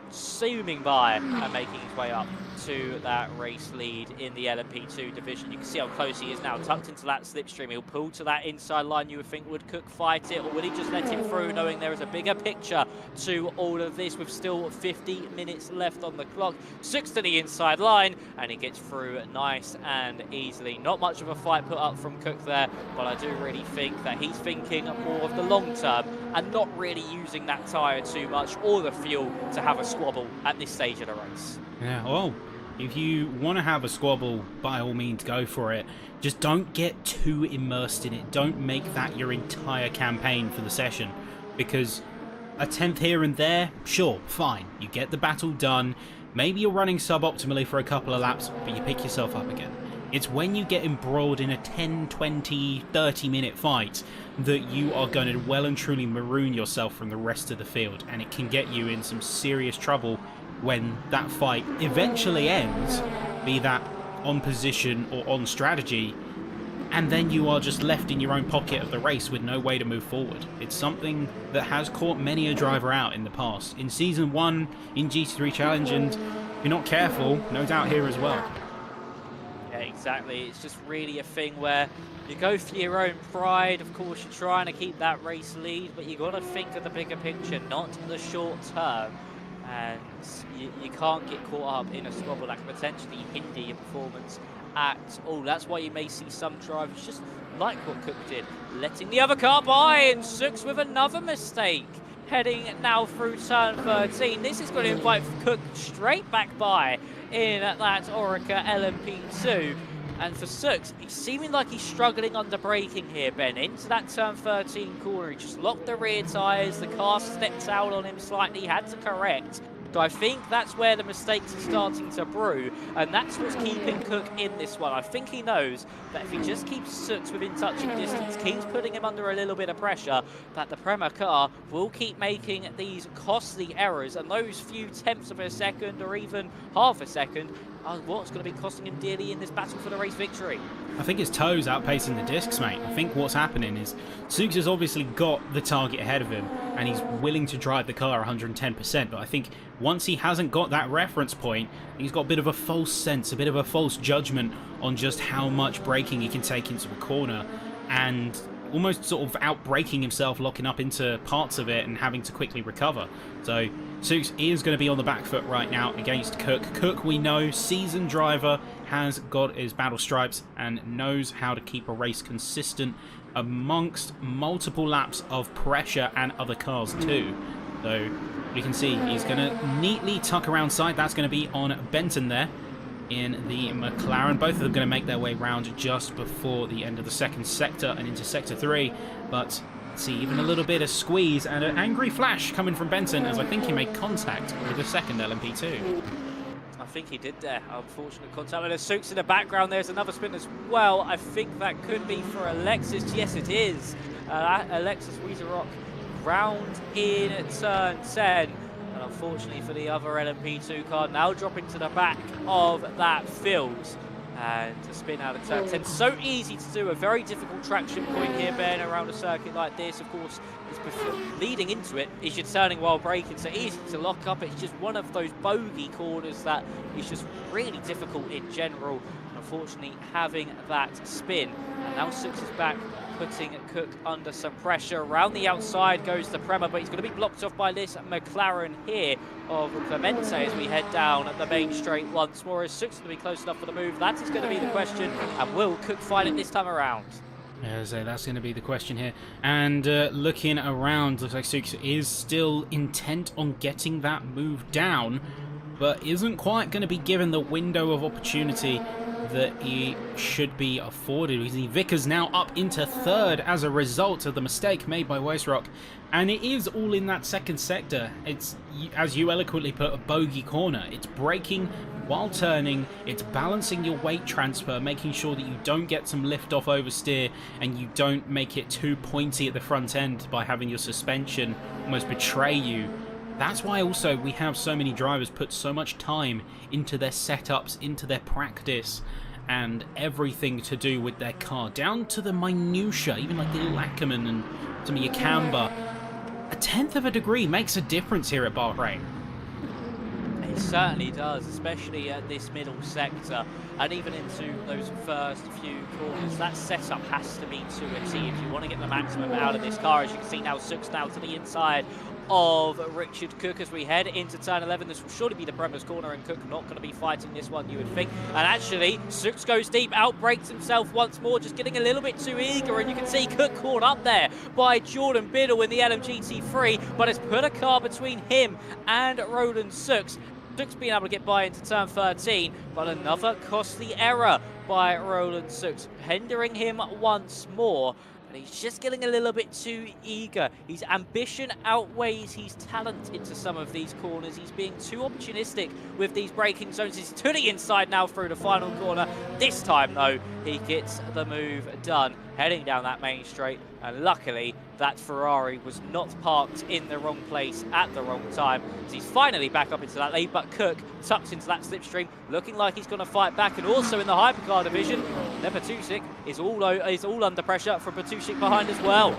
zooming by and making his way up to that race lead in the LMP2 division. You can see how close he is now, tucked into that slipstream. He'll pull to that inside line. You would think, would Cook fight it, or would he just let him through, knowing there is a bigger picture to all of this, with still 50 minutes left on the clock? Souks to the inside line, and he gets through nice and easily. Not much of a fight put up from Cook there, but I do really think that he's thinking more of the long term and not really using that tyre too much or the fuel to have a squabble at this stage of the race. Yeah, well, if you want to have a squabble, by all means go for it. Just don't get too immersed in it. Don't make that your entire campaign for the session, because a 10th here and there, sure, fine. You get the battle done. Maybe you're running suboptimally for a couple of laps, but you pick yourself up again. It's when you get embroiled in a 10, 20, 30-minute fight that you are going to well and truly maroon yourself from the rest of the field, and it can get you in some serious trouble when that fight eventually ends, be that on position or on strategy, and then you are just left in your own pocket of the race with no way to move forward. It's something that has caught many a driver out in the past. In Season 1, in GT3 Challenge, and if you're not careful, no doubt here as well. Yeah, exactly. It's just really a thing where you go for your own pride. Of course, you're trying to keep that race lead, but you got to think of the bigger picture, not the short term. And you can't get caught up in a squabble that can potentially hinder your performance at all. That's why you may see some drivers just like what Cook did, letting the other car by, and Souks with another mistake. Heading now through turn 13. This is going to invite Cook straight back by in that Orica LMP2. And for Sux, it's seeming like he's struggling under braking here, Ben. Into that turn 13 corner, he just locked the rear tyres, the car stepped out on him slightly, had to correct. So I think that's where the mistakes are starting to brew, and that's what's keeping Cook in this one. I think he knows that if he just keeps Sux within touching distance, keeps putting him under a little bit of pressure, that the Prema car will keep making these costly errors, and those few tenths of a second or even half a second are what's going to be costing him dearly in this battle for the race victory. I think his toes outpacing the discs, mate. I think what's happening is Sux has obviously got the target ahead of him and he's willing to drive the car 110%, but I think once he hasn't got that reference point, he's got a bit of a false sense, a bit of a false judgment on just how much braking he can take into a corner, and almost sort of out-braking himself, locking up into parts of it and having to quickly recover. So Sux is going to be on the back foot right now against Cook. Cook, we know, seasoned driver, has got his battle stripes and knows how to keep a race consistent amongst multiple laps of pressure and other cars too. So you can see he's going to neatly tuck around side. That's going to be on Benton there in the McLaren. Both of them going to make their way round just before the end of the second sector and into sector 3. But see, even a little bit of squeeze and an angry flash coming from Benton, as I think he made contact with the second LMP2. I think he did there. Unfortunate contact. And there's Sux in the background. There's another spin as well. I think that could be for Alexis. Yes, it is. Alexis Wieserrock round in turn 10. And unfortunately for the other LMP2 car, now dropping to the back of that field. And to spin out of turn 10. So easy to do, a very difficult traction point here, Ben, around a circuit like this. Of course, leading into it is your turning while braking, so easy to lock up. It's just one of those bogey corners that is just really difficult in general. Unfortunately, having that spin. And now Sux is back, putting Cook under some pressure. Around the outside goes the Prema, but he's going to be blocked off by this McLaren here of Clemente as we head down the main straight once more. Is Sux going to be close enough for the move? That is going to be the question, and will Cook find it this time around? Yeah, so that's going to be the question here. And looking around, looks like Sux is still intent on getting that move down, but isn't quite going to be given the window of opportunity that he should be afforded. We see Vickers now up into third as a result of the mistake made by Wieserrock, and it is all in that second sector. It's, as you eloquently put, a bogey corner. It's braking while turning, it's balancing your weight transfer, making sure that you don't get some lift off oversteer and you don't make it too pointy at the front end by having your suspension almost betray you. That's why also we have so many drivers put so much time into their setups, into their practice, and everything to do with their car, down to the minutiae, even like little Ackerman and some of your camber. A tenth of a degree makes a difference here at Bahrain. It certainly does, especially at this middle sector and even into those first few corners. That setup has to be to a T if you want to get the maximum out of this car. As you can see now, Sux now to the inside of Richard Cook as we head into turn 11. This will surely be the Prema's corner, and Cook not going to be fighting this one, you would think. And actually, Sux goes deep, outbrakes himself once more, just getting a little bit too eager, and you can see Cook caught up there by Jordan Biddle in the LMGT3, but has put a car between him and Roland Sux. Sux being able to get by into turn 13, but another costly error by Roland Sux, hindering him once more. But he's just getting a little bit too eager. His ambition outweighs his talent into some of these corners. He's being too opportunistic with these braking zones. He's to the inside now through the final corner. This time, though, he gets the move done, heading down that main straight. And luckily, that Ferrari was not parked in the wrong place at the wrong time. So he's finally back up into that lead, but Cook tucks into that slipstream, looking like he's going to fight back. And also in the Hypercar division, Nepatusic is all under pressure from Patusic behind as well.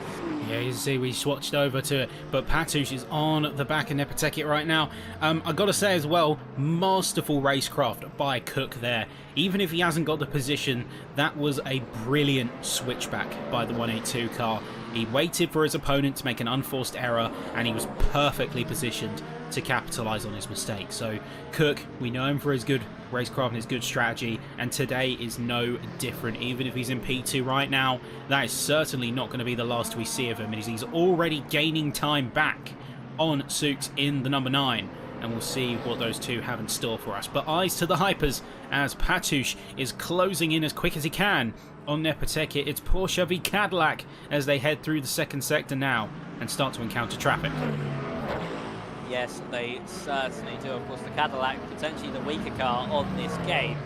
Yeah, you see, we swatched over to it, but Patush is on the back of Nepateket right now. I got to say as well, masterful racecraft by Cook there. Even if he hasn't got the position, that was a brilliant switchback by the 182 car. He waited for his opponent to make an unforced error, and he was perfectly positioned to capitalise on his mistake. So Cook, we know him for his good racecraft and his good strategy, and today is no different. Even if he's in P2 right now, that is certainly not going to be the last we see of him. He's already gaining time back on Sux in the number 9. and we'll see what those two have in store for us. But eyes to the Hypers as Patush is closing in as quick as he can on Nepoteki. It's Porsche v Cadillac as they head through the second sector now and start to encounter traffic. Yes, they certainly do. Of course, the Cadillac, potentially the weaker car on this game.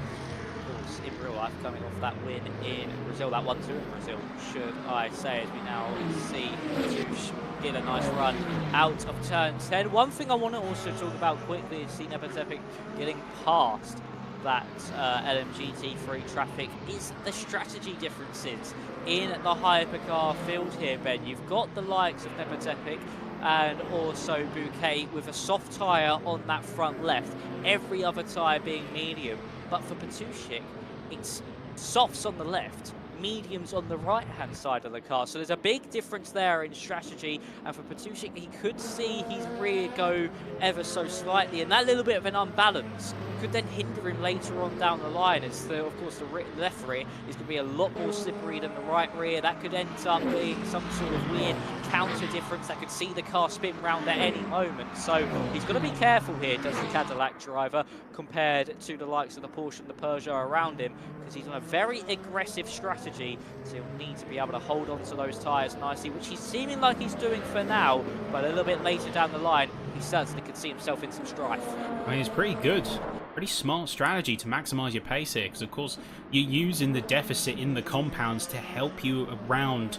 Of course, in real life, coming off that win in Brazil, that 1-2 in Brazil, should I say, as we now see Patush get a nice run out of turn 10. One thing I want to also talk about quickly is see Nepoteki getting past that LMGT3 traffic is the strategy differences in the Hypercar field here, Ben. You've got the likes of Nepoteki and also Bouquet with a soft tyre on that front left, every other tyre being medium. But for Patushik, it's softs on the left, mediums on the right-hand side of the car. So there's a big difference there in strategy, and for Patushik, he could see his rear go ever so slightly, and that little bit of an unbalance could then hinder him later on down the line, as of course the left rear is going to be a lot more slippery than the right rear. That could end up being some sort of weird counter difference that could see the car spin round at any moment. So he's got to be careful here, does the Cadillac driver, compared to the likes of the Porsche and the Peugeot around him, because he's on a very aggressive strategy, so he'll need to be able to hold on to those tyres nicely, which he's seeming like he's doing for now, but a little bit later down the line, he certainly could see himself in some strife. I mean, it's pretty good. Pretty smart strategy to maximise your pace here, because of course you're using the deficit in the compounds to help you around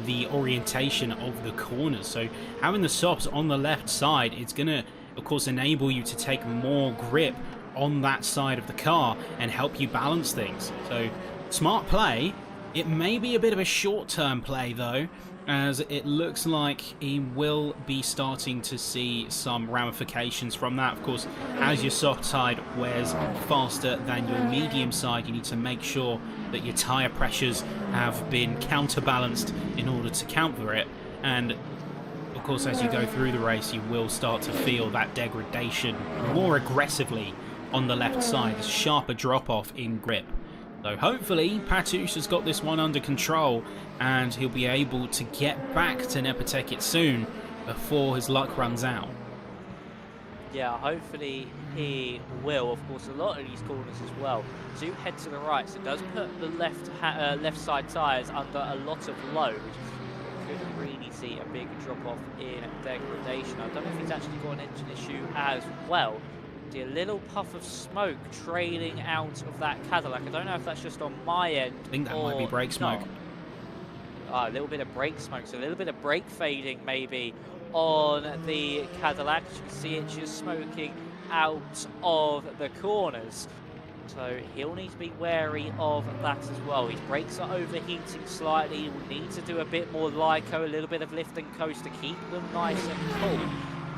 the orientation of the corners. So having the softs on the left side, it's going to of course enable you to take more grip on that side of the car and help you balance things. So smart play. It may be a bit of a short-term play though, as it looks like he will be starting to see some ramifications from that. Of course, as your soft side wears faster than your medium side, you need to make sure that your tyre pressures have been counterbalanced in order to counter it. And of course, as you go through the race, you will start to feel that degradation more aggressively on the left side, a sharper drop-off in grip. So hopefully Patush has got this one under control and he'll be able to get back to Nepoteki soon before his luck runs out. Yeah, hopefully he will. Of course, a lot of these corners as well do head to the right, so it does put the left side tyres under a lot of load. Could really see a big drop-off in degradation. I don't know if he's actually got an engine issue as well. A little puff of smoke trailing out of that Cadillac. I don't know if that's just on my end. I think that might be brake smoke. A little bit of brake smoke, so a little bit of brake fading maybe on the Cadillac. As you can see, it's just smoking out of the corners. So he'll need to be wary of that as well. His brakes are overheating slightly. He will need to do a bit more Lyco, a little bit of lift and coast to keep them nice and cool.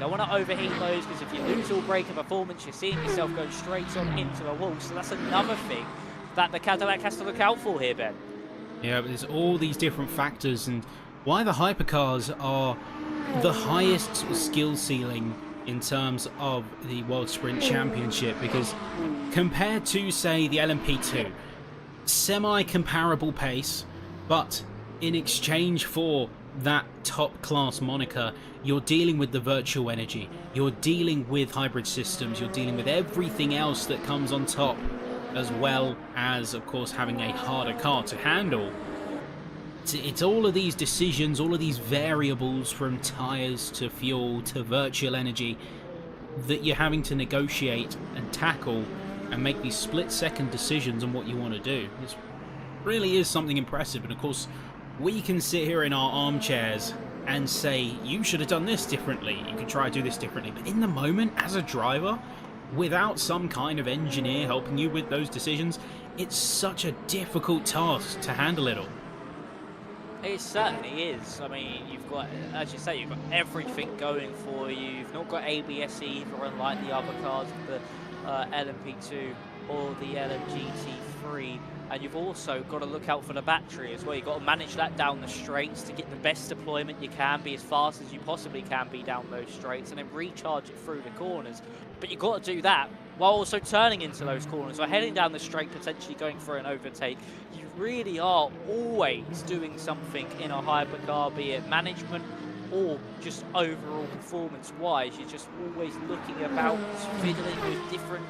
Don't want to overheat those, because if you lose all braking performance, you're seeing yourself go straight on into a wall. So that's another thing that the Cadillac has to look out for here, Ben. Yeah, but there's all these different factors, and why the Hypercars are the highest skill ceiling in terms of the World Sprint Championship, because compared to, say, the LMP2, semi-comparable pace, but in exchange for that top class moniker, you're dealing with the virtual energy, you're dealing with hybrid systems, you're dealing with everything else that comes on top, as well as of course having a harder car to handle. It's all of these decisions, all of these variables, from tyres to fuel to virtual energy, that you're having to negotiate and tackle and make these split-second decisions on what you want to do. This really is something impressive, and of course we can sit here in our armchairs and say, you should have done this differently, you could try to do this differently, but in the moment, as a driver, without some kind of engineer helping you with those decisions, it's such a difficult task to handle it all. It certainly is. I mean, you've got, as you say, you've got everything going for you. You've not got ABS either, unlike the other cars, the LMP2 or the LMGT3. And you've also got to look out for the battery as well. You've got to manage that down the straights to get the best deployment you can, be as fast as you possibly can be down those straights, and then recharge it through the corners. But you've got to do that while also turning into those corners, or heading down the straight, potentially going for an overtake. You really are always doing something in a hypercar, be it management or just overall performance-wise. You're just always looking about, fiddling with different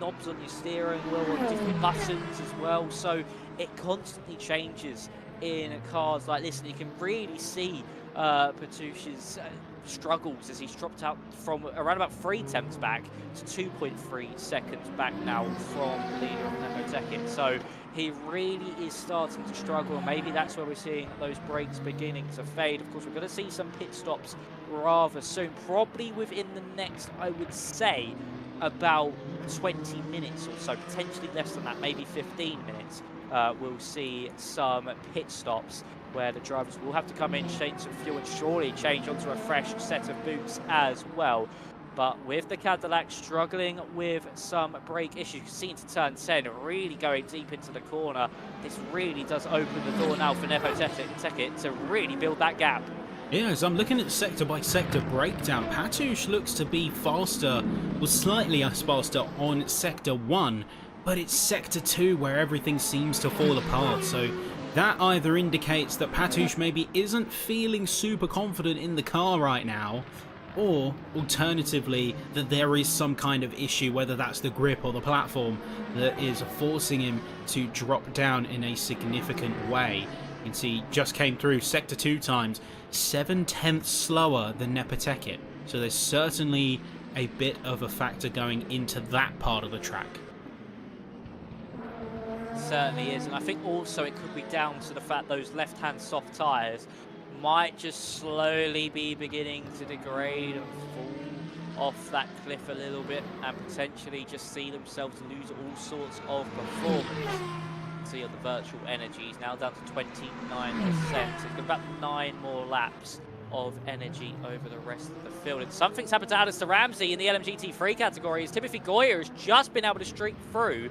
knobs on your steering wheel or different buttons as well. So it constantly changes in cars like this, and you can really see Patush's struggles as he's dropped out from around about 3 attempts back to 2.3 seconds back now from the leader of Nemoteket. So he really is starting to struggle, and maybe that's where we're seeing those brakes beginning to fade. Of course, we're going to see some pit stops rather soon, probably within the next, I would say, about 20 minutes or so, potentially less than that, maybe 15 minutes. We'll see some pit stops where the drivers will have to come in, change some fuel, and surely change onto a fresh set of boots as well. But with the Cadillac struggling with some brake issues, you can see into turn 10, really going deep into the corner. This really does open the door now for Nemoteket to really build that gap. Yeah, as I'm looking at the sector-by-sector breakdown, Patush looks to be faster, well, slightly faster on Sector 1, but it's Sector 2 where everything seems to fall apart. So that either indicates that Patush maybe isn't feeling super confident in the car right now, or alternatively that there is some kind of issue, whether that's the grip or the platform, that is forcing him to drop down in a significant way. You can see just came through Sector 2 times, 7/10 slower than Nemoteket. So there's certainly a bit of a factor going into that part of the track. Certainly is, and I think also it could be down to the fact those left-hand soft tyres might just slowly be beginning to degrade and fall off that cliff a little bit, and potentially just see themselves lose all sorts of performance. See on the virtual energy, he's now down to 29%. So he's got about 9 more laps of energy over the rest of the field. And something's happened to Alistair Ramsey in the LMGT3 category, as Timothy Goyer has just been able to streak through,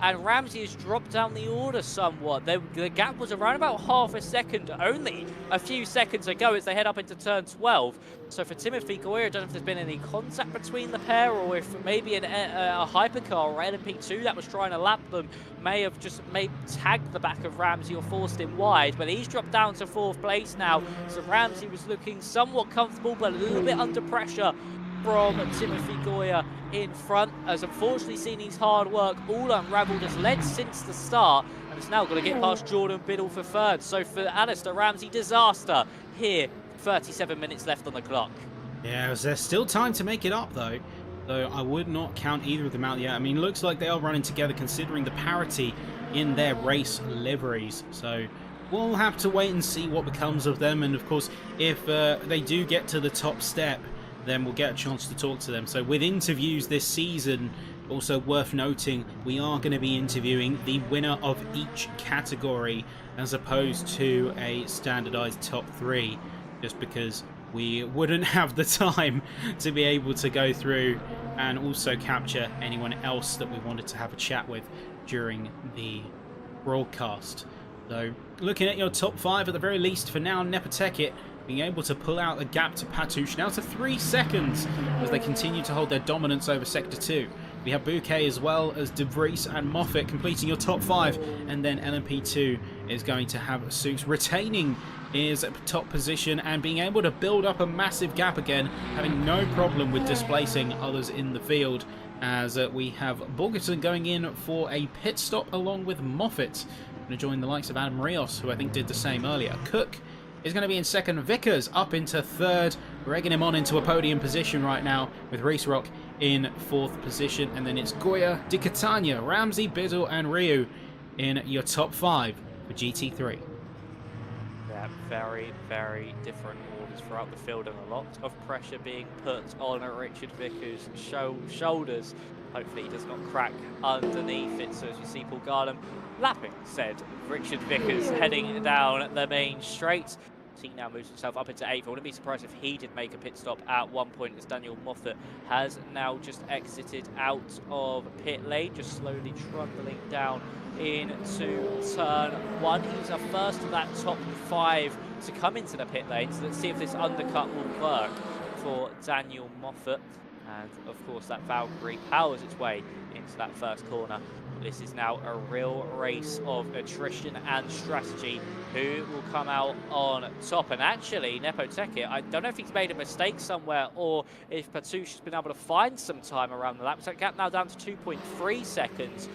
and Ramsey has dropped down the order somewhat. The gap was around about half a second only a few seconds ago as they head up into turn 12. So for Timothy Goyer, I don't know if there's been any contact between the pair, or if maybe a Hypercar or LMP2 that was trying to lap them may have just tagged the back of Ramsey or forced him wide. But he's dropped down to 4th place now. So Ramsey was looking somewhat comfortable, but a little bit under pressure from Timothy Goyer in front, as unfortunately seen his hard work all unravelled as led since the start, and it's now got to get past Jordan Biddle for 3rd. So for Alistair Ramsey, disaster here. 37 minutes left on the clock. Yeah, there's still time to make it up though. So I would not count either of them out yet. I mean, looks like they are running together considering the parity in their race liveries. So we'll have to wait and see what becomes of them. And of course, if they do get to the top step, then we'll get a chance to talk to them. So with interviews this season, also worth noting, we are going to be interviewing the winner of each category as opposed to a standardized top 3, just because we wouldn't have the time to be able to go through and also capture anyone else that we wanted to have a chat with during the broadcast. So looking at your top 5 at the very least for now, Nemoteket being able to pull out a gap to Patush now to 3 seconds as they continue to hold their dominance over Sector 2. We have Bouquet as well as De Vries and Moffat completing your top 5, and then LMP2 is going to have Seuss retaining his top position and being able to build up a massive gap again, having no problem with displacing others in the field, as we have Borgerson going in for a pit stop along with Moffat, going to join the likes of Adam Rios, who I think did the same earlier. Cook is going to be in 2nd, Vickers up into 3rd, regging him on into a podium position right now, with Reese Rock in 4th position, and then it's Goya, Di Catania, Ramsey, Biddle and Ryu in your top 5 for GT3. Yeah, very, very different orders throughout the field, and a lot of pressure being put on Richard Vickers' shoulders. Hopefully he does not crack underneath it. So as you see Paul Garland lapping said Richard Vickers heading down the main straight. He now moves himself up into 8th. I wouldn't be surprised if he did make a pit stop at one point, as Daniel Moffat has now just exited out of pit lane, just slowly trundling down into turn 1. He's our first of that top 5 to come into the pit lane, so let's see if this undercut will work for Daniel Moffat. And of course that Valkyrie powers its way into that first corner This is now a real race of attrition and strategy. Who will come out on top? And actually, Nepoteket, I don't know if he's made a mistake somewhere or if Patush has been able to find some time around the lap. So gap now down to 2.3 seconds.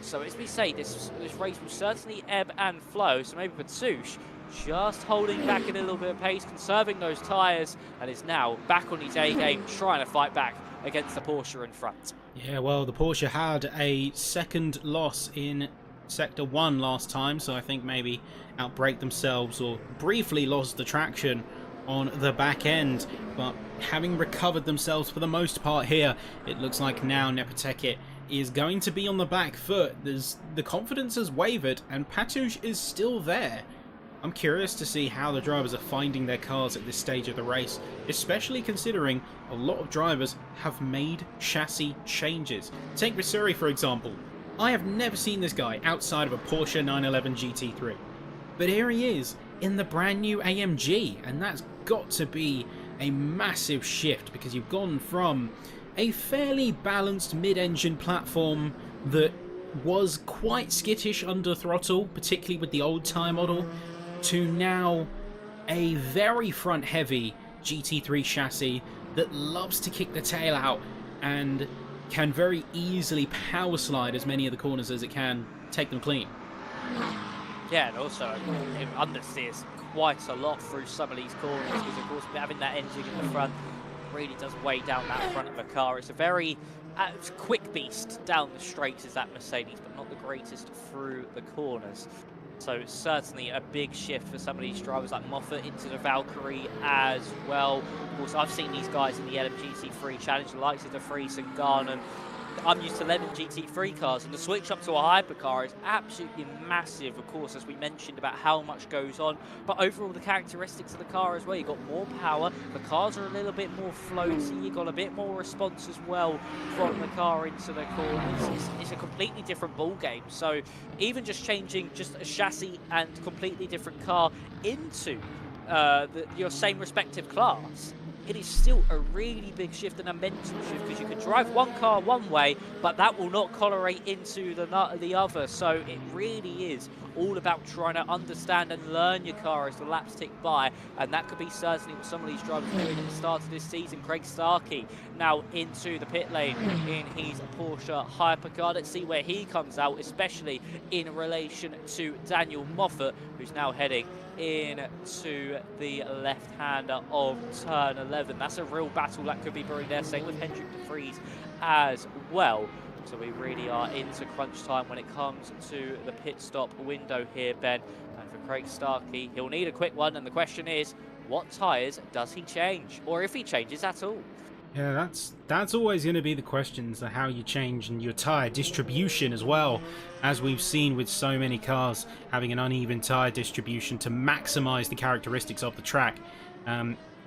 So as we say, this race will certainly ebb and flow. So maybe Patush just holding back a little bit of pace, conserving those tyres, and is now back on his A game, trying to fight back against the Porsche in front. Yeah, well, the Porsche had a second loss in Sector 1 last time, so I think maybe outbraked themselves or briefly lost the traction on the back end. But having recovered themselves for the most part here, it looks like now Nepoteket is going to be on the back foot. The confidence has wavered, and Patush is still there. I'm curious to see how the drivers are finding their cars at this stage of the race, especially considering a lot of drivers have made chassis changes. Take Vissuri, for example. I have never seen this guy outside of a Porsche 911 GT3. But here he is in the brand new AMG, and that's got to be a massive shift because you've gone from a fairly balanced mid-engine platform that was quite skittish under throttle, particularly with the old tyre model, to now a very front-heavy GT3 chassis that loves to kick the tail out and can very easily power slide as many of the corners as it can, take them clean. Yeah, and also it understeers quite a lot through some of these corners because, of course, having that engine in the front really does weigh down that front of the car. It's a very quick beast down the straights is that Mercedes, but not the greatest through the corners. So certainly a big shift for some of these drivers like Moffat into the Valkyrie as well. Of course, I've seen these guys in the LMGT3 Challenge, the likes of the Fries and Garnon. I'm used to 11 GT3 cars, and the switch up to a hypercar is absolutely massive, of course, as we mentioned about how much goes on. But overall, the characteristics of the car as well, you've got more power, the cars are a little bit more floaty, you've got a bit more response as well from the car into the corners. It's a completely different ball game. So even just changing just a chassis and completely different car into your same respective class, it is still a really big shift and a mental shift because you can drive one car one way, but that will not correlate into the other. So it really is all about trying to understand and learn your car as the laps tick by, and that could be certainly what some of these drivers are doing at the start of this season. Craig Starkey now into the pit lane in his Porsche Hypercar. Let's see where he comes out, especially in relation to Daniel Moffat, who's now heading into the left-hander of turn 11. That's a real battle that could be brewing there. Same with Hendrik de Vries as well. So we really are into crunch time when it comes to the pit stop window here, Ben. And for Craig Starkey, he'll need a quick one. And the question is, what tyres does he change? Or if he changes at all? Yeah, that's always going to be the questions, how you change and your tyre distribution as well, as we've seen with so many cars having an uneven tyre distribution to maximise the characteristics of the track.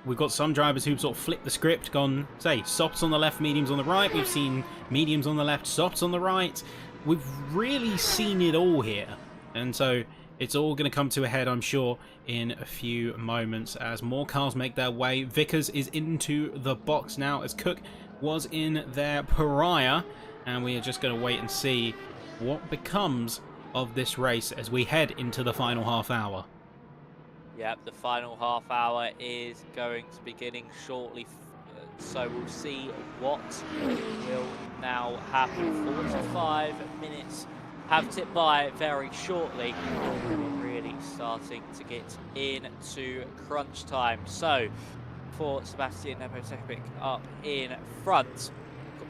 We've got some drivers who've sort of flipped the script, gone, say, softs on the left, mediums on the right. We've seen mediums on the left, softs on the right. We've really seen it all here. And so it's all going to come to a head, I'm sure, in a few moments as more cars make their way. Vickers is into the box now as Cook was in their Pariah. And we are just going to wait and see what becomes of this race as we head into the final half hour. Yep, the final half hour is going to be beginning shortly, so we'll see what will now happen. 45 minutes have tipped by very shortly. We're really starting to get into crunch time. So, for Sebastian Nepoteket up in front,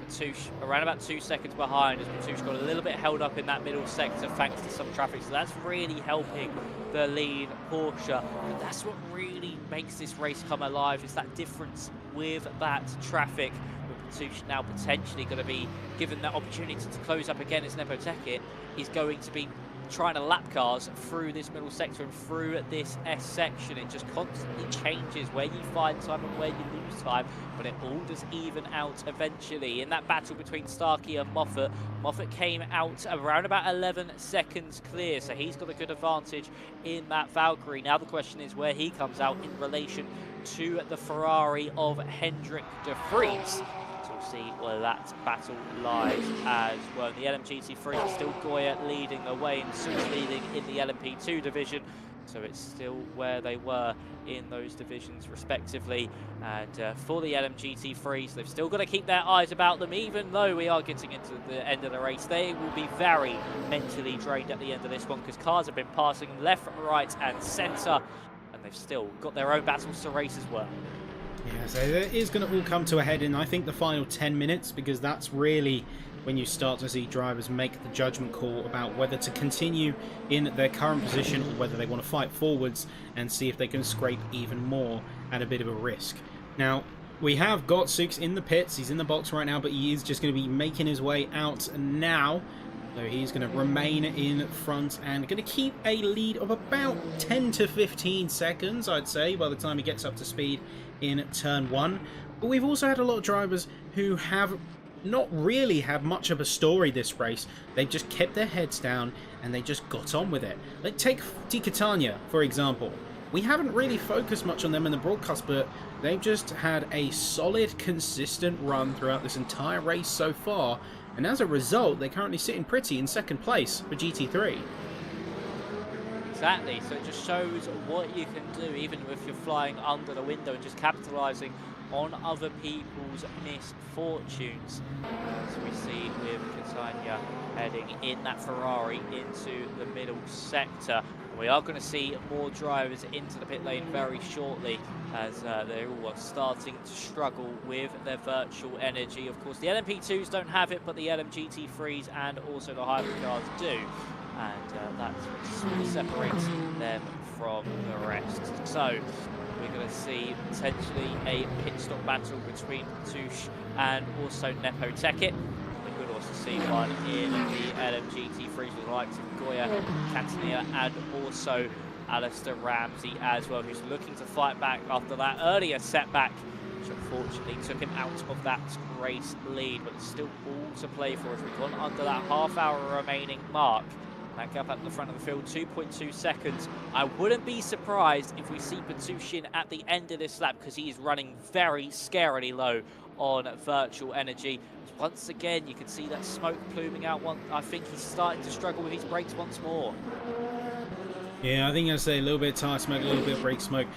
Patush around about 2 seconds behind as Patush got a little bit held up in that middle sector thanks to some traffic, so that's really helping the lead Porsche. But that's what really makes this race come alive, is that difference with that traffic. With Patush now potentially going to be given that opportunity to close up again as Nepoteket is going to be trying to lap cars through this middle sector and through this S section. It just constantly changes where you find time and where you lose time, but it all does even out eventually. In that battle between Starkey and Moffat, Moffat came out around about 11 seconds clear, so he's got a good advantage in that Valkyrie. Now the question is where he comes out in relation to the Ferrari of Hendrik de Vries. So we'll see where that battle lies as well. The LMGT3 still Goya leading the way and Suits leading in the LMP2 division. So it's still where they were in those divisions respectively. And for the LMGT3s, they've still got to keep their eyes about them, even though we are getting into the end of the race. They will be very mentally drained at the end of this one because cars have been passing left, right and centre, and they've still got their own battles to race as well. Yeah, so it is going to all come to a head in, I think, the final 10 minutes, because that's really when you start to see drivers make the judgment call about whether to continue in their current position or whether they want to fight forwards and see if they can scrape even more at a bit of a risk. Now, we have got Sooks in the pits. He's in the box right now, but he is just going to be making his way out now. So he's going to remain in front and going to keep a lead of about 10 to 15 seconds, I'd say, by the time he gets up to speed in turn 1. But we've also had a lot of drivers who have not really had much of a story this race. They've just kept their heads down and they just got on with it. Like, take Di Catania, for example. We haven't really focused much on them in the broadcast, but they've just had a solid, consistent run throughout this entire race so far. And as a result, they're currently sitting pretty in second place for GT3. Exactly, so it just shows what you can do, even if you're flying under the window and just capitalising on other people's misfortunes. As we see with Catania heading in that Ferrari into the middle sector. We are going to see more drivers into the pit lane very shortly, as they're all starting to struggle with their virtual energy. Of course, the LMP2s don't have it, but the LMGT3s and also the Hypercars do. And that's what separates them from the rest. So we're going to see potentially a pit stop battle between Tush and also Nepo Tekit. We could also see one in the LMGT3s with the likes of Goya, Catania, and also Alistair Ramsey as well, who's looking to fight back after that earlier setback, which unfortunately took him out of that race lead. But still all to play for as we've gone under that half-hour remaining mark. That gap at the front of the field, 2.2 seconds. I wouldn't be surprised if we see Petushin at the end of this lap, because he is running very scarily low on virtual energy. Once again, you can see that smoke pluming out. I think he's starting to struggle with his brakes once more. Yeah, I think I'd say a little bit of tire smoke, a little bit of brake smoke.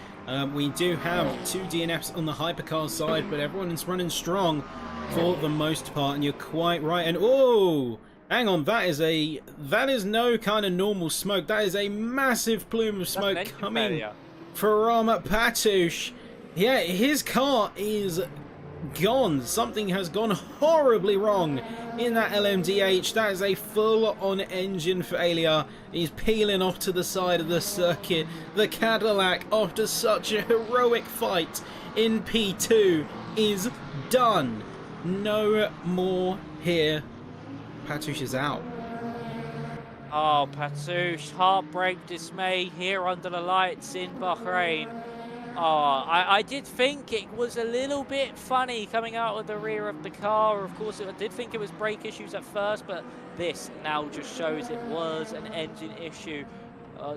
We do have 2 DNFs on the Hypercar side, but everyone is running strong for the most part, and you're quite right. And oh! Hang on, that is no kind of normal smoke. That is a massive plume of smoke coming from Patush. Yeah, his car is gone. Something has gone horribly wrong in that LMDH. That is a full-on engine failure. He's peeling off to the side of the circuit. The Cadillac, after such a heroic fight in P2, is done. No more here. Patush is out. Oh, Patush, heartbreak, dismay here under the lights in Bahrain. Oh, I did think it was a little bit funny coming out of the rear of the car. Of course, I did think it was brake issues at first, but this now just shows it was an engine issue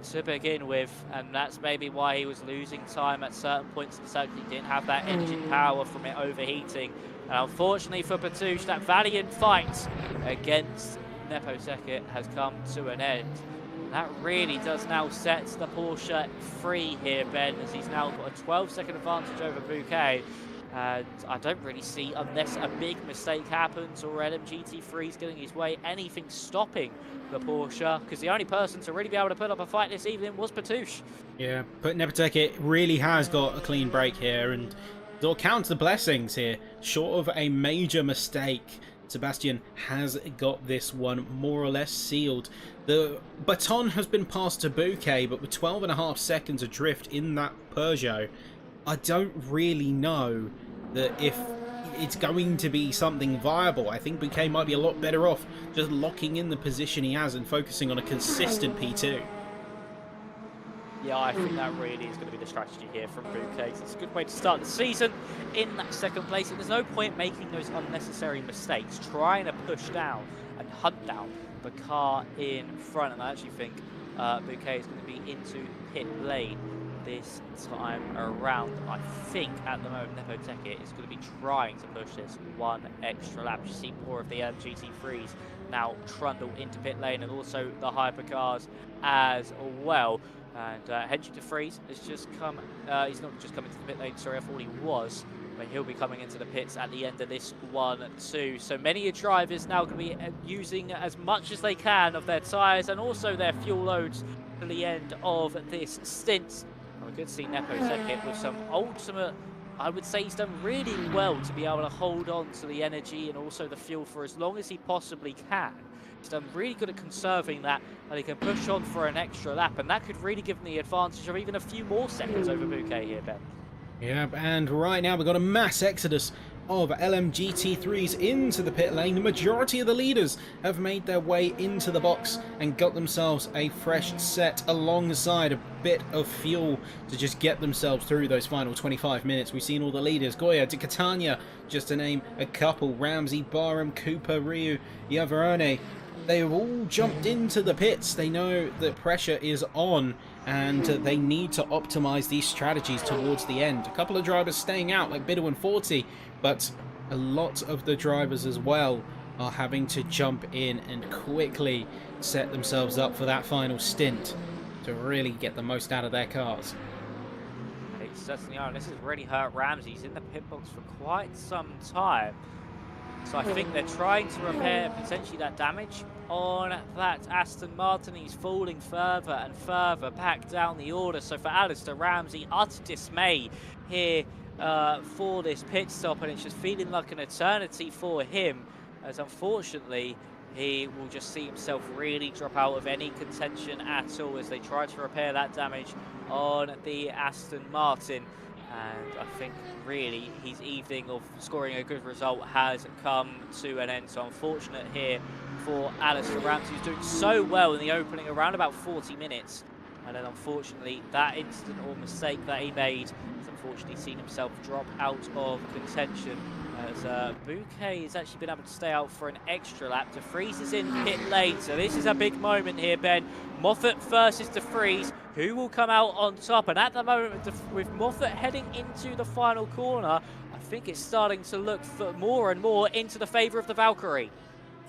to begin with, and that's maybe why he was losing time at certain points in the circuit. He didn't have that engine power from it overheating. And unfortunately for Patush, that valiant fight against Nepo Tekit has come to an end. That really does now set the Porsche free here, Ben, as he's now got a 12-second advantage over Bouquet. And I don't really see, unless a big mistake happens or LMGT3 is getting his way, anything stopping the Porsche, because the only person to really be able to put up a fight this evening was Patush. Yeah, but Nepo Tekit really has got a clean break here, and they'll count the blessings here. Short of a major mistake, Sebastian has got this one more or less sealed. The baton has been passed to Bouquet, but with 12.5 seconds adrift in that Peugeot, I don't really know that if it's going to be something viable. I think Bouquet might be a lot better off just locking in the position he has and focusing on a consistent P2. Yeah, I think that really is going to be the strategy here from Bouquet. It's a good way to start the season in that second place. And there's no point making those unnecessary mistakes, trying to push down and hunt down the car in front. And I actually think Bouquet is going to be into pit lane this time around. I think at the moment Nepoteket is going to be trying to push this one extra lap. You see more of the LMGT3s now trundle into pit lane, and also the Hypercars as well. And Henry de Vries has just come, he's not just come into the pit lane, sorry, I thought he was, but he'll be coming into the pits at the end of this one too. So many drivers now going to be using as much as they can of their tyres and also their fuel loads to the end of this stint. And we could see Nepoteket with some ultimate, I would say he's done really well to be able to hold on to the energy and also the fuel for as long as he possibly can. He's done really good at conserving that, and he can push on for an extra lap, and that could really give him the advantage of even a few more seconds over Bouquet here, Ben. Yep, and right now we've got a mass exodus of LMGT3s into the pit lane. The majority of the leaders have made their way into the box and got themselves a fresh set alongside a bit of fuel to just get themselves through those final 25 minutes. We've seen all the leaders, Goya, Di Catania, just to name a couple, Ramsey, Barham, Cooper, Ryu, Iavarone. They've all jumped into the pits. They know that pressure is on and they need to optimize these strategies towards the end. A couple of drivers staying out like Biddle and 40, but a lot of the drivers as well are having to jump in and quickly set themselves up for that final stint to really get the most out of their cars. They certainly are, and this has really hurt Ramsey. He's in the pit box for quite some time. So I think they're trying to repair potentially that damage on that Aston Martin. He's falling further and further back down the order. So for Alistair Ramsey, utter dismay here for this pit stop, and it's just feeling like an eternity for him, as unfortunately he will just see himself really drop out of any contention at all as they try to repair that damage on the Aston Martin. And I think really his evening of scoring a good result has come to an end. So unfortunate here for Alistair Ramsey, who's doing so well in the opening around about 40 minutes. And then unfortunately that incident or mistake that he made has unfortunately seen himself drop out of contention, as Bouquet has actually been able to stay out for an extra lap. De Vries is in pit lane, so this is a big moment here, Ben. Moffat versus De Vries, who will come out on top? And at the moment, with Moffat heading into the final corner, I think it's starting to look for more and more into the favour of the Valkyrie.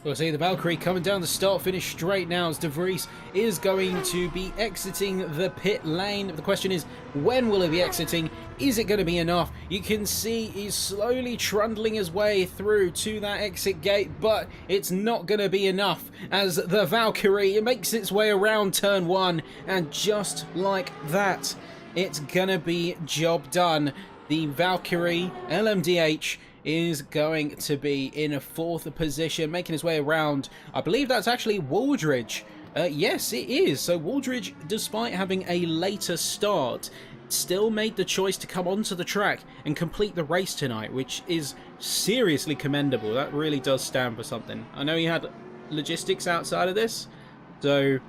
We'll see the Valkyrie coming down the start-finish straight now as De Vries is going to be exiting the pit lane. The question is, when will he be exiting? Is it going to be enough? You can see he's slowly trundling his way through to that exit gate, but it's not going to be enough as the Valkyrie makes its way around turn one, and just like that, it's going to be job done. The Valkyrie LMDH is going to be in a fourth position, making his way around. I believe that's actually Waldridge. Yes, it is. So Waldridge, despite having a later start, still made the choice to come onto the track and complete the race tonight, which is seriously commendable. That really does stand for something. I know he had logistics outside of this, so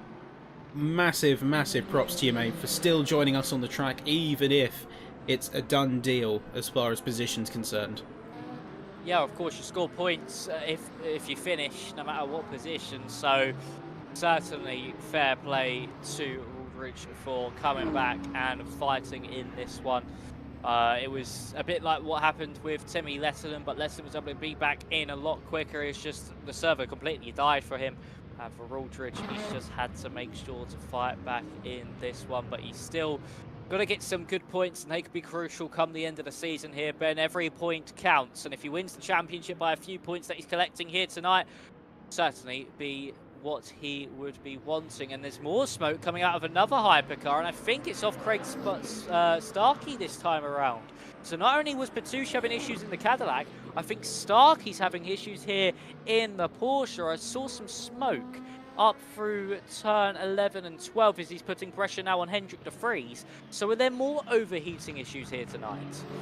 massive, massive props to you, mate, for still joining us on the track, even if it's a done deal as far as position's concerned. Yeah, of course, you score points if you finish, no matter what position. So certainly fair play to Aldridge for coming back and fighting in this one. It was a bit like what happened with Timmy Letterman, but Letterman was able to be back in a lot quicker. It's just the server completely died for him. And for Aldridge, he's just had to make sure to fight back in this one, but he's still got to get some good points, and they could be crucial come the end of the season here, Ben. Every point counts, and if he wins the championship by a few points that he's collecting here tonight, certainly be what he would be wanting. And there's more smoke coming out of another Hypercar, and I think it's off Craig Starkey this time around. So not only was Petouche having issues in the Cadillac, I think Starkey's having issues here in the Porsche. I saw some smoke up through turn 11 and 12 as he's putting pressure now on Hendrik de Vries. So are there more overheating issues here tonight?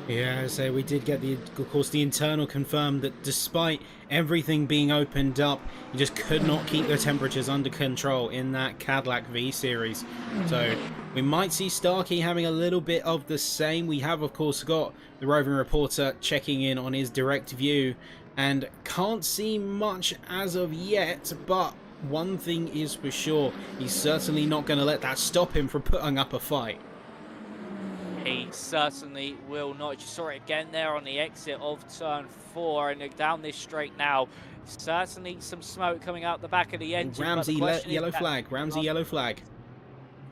Yeah, so we did get, of course, the internal confirmed that despite everything being opened up, you just could not keep the temperatures under control in that Cadillac V Series. So we might see Starkey having a little bit of the same. We have, of course, got the roving reporter checking in on his direct view and can't see much as of yet, but one thing is for sure, he's certainly not going to let that stop him from putting up a fight. He certainly will not. You saw it again there on the exit of turn 4, and down this straight now. Certainly some smoke coming out the back of the engine. Ramsey, yellow flag. Ramsey, yellow flag.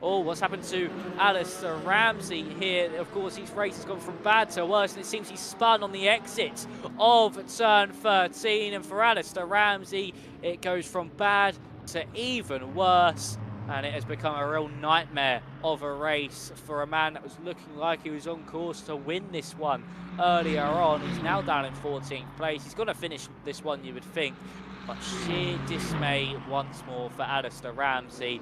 Oh, what's happened to Alistair Ramsey here? Of course, his race has gone from bad to worse, and it seems he's spun on the exit of turn 13. And for Alistair Ramsey, it goes from bad to even worse, and it has become a real nightmare of a race for a man that was looking like he was on course to win this one earlier on. He's now down in 14th place. He's going to finish this one, you would think, but sheer dismay once more for Alistair Ramsey.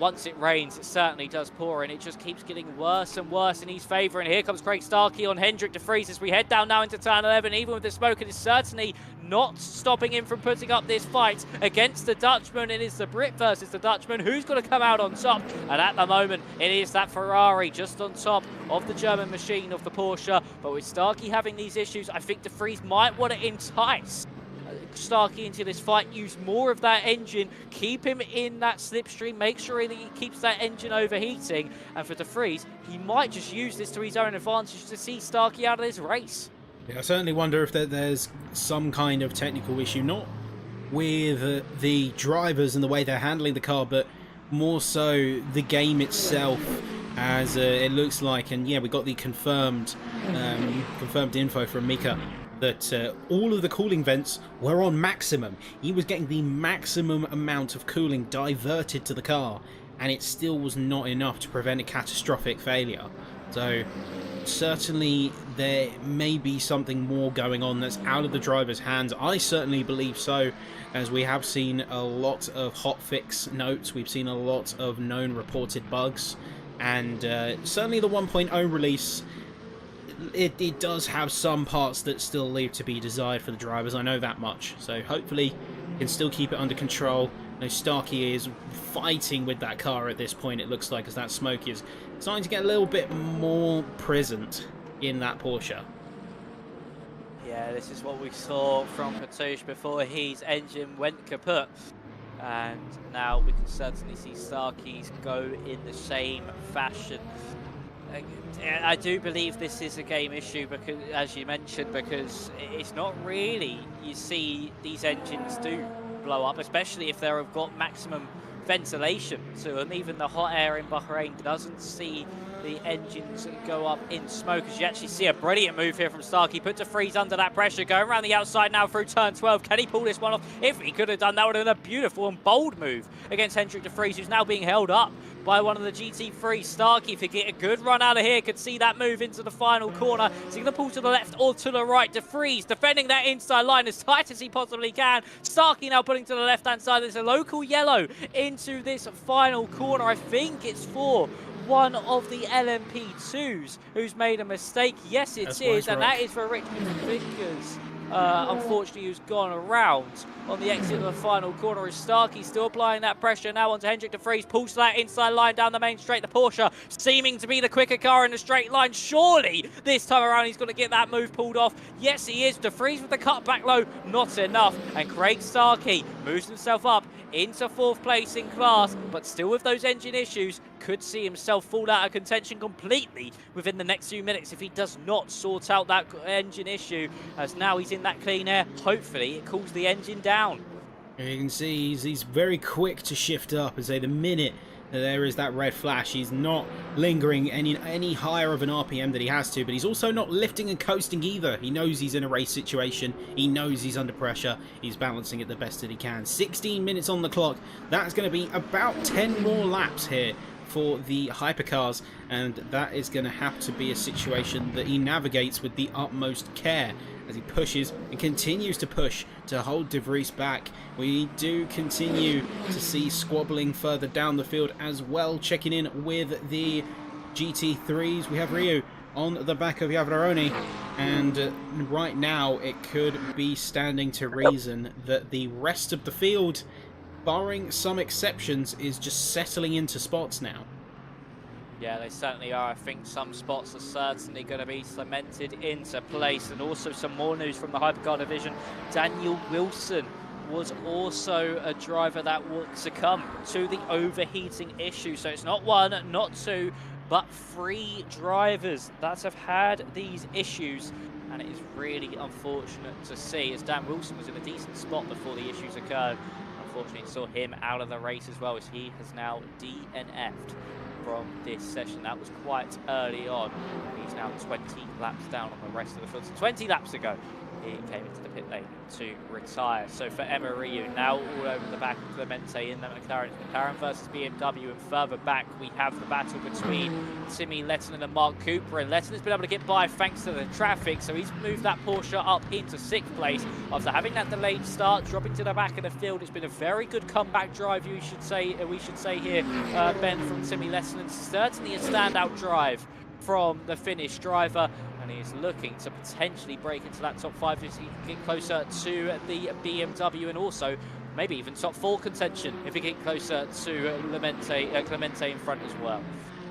Once it rains, it certainly does pour, and it just keeps getting worse and worse in his favour. And here comes Craig Starkey on Hendrik de Vries as we head down now into turn 11. Even with the smoke, it is certainly not stopping him from putting up this fight against the Dutchman. It is the Brit versus the Dutchman. Who's going to come out on top? And at the moment, it is that Ferrari just on top of the German machine of the Porsche. But with Starkey having these issues, I think de Vries might want to entice Starkey into this fight, use more of that engine, keep him in that slipstream, make sure that he keeps that engine overheating. And for de Vries, he might just use this to his own advantage to see Starkey out of this race. Yeah, I certainly wonder if there's some kind of technical issue, not with the drivers and the way they're handling the car, but more so the game itself, as it looks like. And yeah, we got the confirmed info from Mika that all of the cooling vents were on maximum. He was getting the maximum amount of cooling diverted to the car, and it still was not enough to prevent a catastrophic failure. So certainly there may be something more going on that's out of the driver's hands. I certainly believe so, as we have seen a lot of hotfix notes, we've seen a lot of known reported bugs, and certainly the 1.0 release, it does have some parts that still leave to be desired for the drivers. I know that much. So hopefully he can still keep it under control. You know, Starkey is fighting with that car at this point, it looks like, as that smoke is starting to get a little bit more present in that Porsche. Yeah, this is what we saw from Patouche before his engine went kaput. And now we can certainly see Starkey's go in the same fashion. I do believe this is a game issue, because, as you mentioned, because it's not really, you see these engines do blow up, especially if they've got maximum ventilation to them. Even the hot air in Bahrain doesn't see the engines go up in smoke, as you actually see a brilliant move here from Starkey. Put de Vries under that pressure, going around the outside now through turn 12. Can he pull this one off? If he could have done that, would have been a beautiful and bold move against Hendrik de Vries, who's now being held up by one of the GT3. Starkey, if he get a good run out of here, could see that move into the final corner. Is he going to pull to the left or to the right? De Vries defending that inside line as tight as he possibly can. Starkey now putting to the left-hand side. There's a local yellow into this final corner. I think it's for one of the LMP2s who's made a mistake. Yes, it is, and that is for Richard Vickers. Unfortunately, who's gone around on the exit of the final corner. Is Starkey still applying that pressure now onto Hendrik de Vries? Pulls that inside line down the main straight. The Porsche seeming to be the quicker car in the straight line. Surely this time around he's going to get that move pulled off. Yes, he is. De Vries with the cut back low, not enough. And Craig Starkey moves himself up into 4th place in class, but still with those engine issues, could see himself fall out of contention completely within the next few minutes if he does not sort out that engine issue, as now he's in that clean air. Hopefully it cools the engine down. You can see he's very quick to shift up, and say the minute there is that red flash, he's not lingering any higher of an RPM that he has to, but he's also not lifting and coasting either. He knows he's in a race situation, he knows he's under pressure, he's balancing it the best that he can. 16 minutes on the clock, that's going to be about 10 more laps here for the hypercars, and that is going to have to be a situation that he navigates with the utmost care as he pushes and continues to push to hold de Vries back. We do continue to see squabbling further down the field as well. Checking in with the GT3s, we have Ryu on the back of Yavaroni, and right now it could be standing to reason that the rest of the field, barring some exceptions, is just settling into spots now. Yeah, they certainly are. I think some spots are certainly going to be cemented into place. And also some more news from the Hypercar division. Daniel Wilson was also a driver that will succumb to the overheating issue. So it's not one, not two, but 3 drivers that have had these issues, and it is really unfortunate to see, as Dan Wilson was in a decent spot before the issues occurred. Unfortunately, saw him out of the race as well, as he has now DNF'd from this session. That was quite early on. He's now 20 laps down on the rest of the field. So 20 laps ago, he came into the pit lane to retire. So for Emerillo, now all over the back of Clemente in the McLaren. McLaren versus BMW, and further back we have the battle between Timmy Lettinen and Mark Cooper. And Lettinen's been able to get by thanks to the traffic, so he's moved that Porsche up into 6th place after having that delayed start, dropping to the back of the field. It's been a very good comeback drive, we should say here, Ben, from Timmy Lettinen. Certainly a standout drive from the Finnish driver, and he's looking to potentially break into that top 5 if he can get closer to the BMW, and also maybe even top 4 contention if he get closer to Clemente in front as well.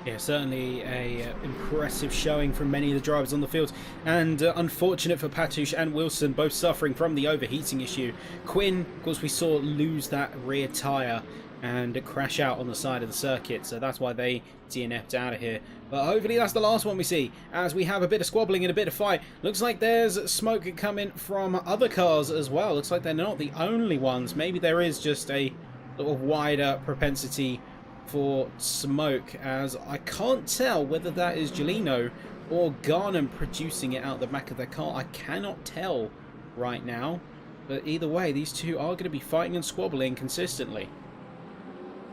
Yeah, certainly a impressive showing from many of the drivers on the field, and unfortunate for Patush and Wilson, both suffering from the overheating issue. Quinn, of course, we saw lose that rear tyre and crash out on the side of the circuit, so that's why they DNF'd out of here. But hopefully that's the last one we see, as we have a bit of squabbling and a bit of fight. Looks like there's smoke coming from other cars as well. Looks like they're not the only ones. Maybe there is just a little wider propensity for smoke, as I can't tell whether that is Gelino or Garnham producing it out the back of their car. I cannot tell right now, but either way, these two are going to be fighting and squabbling consistently.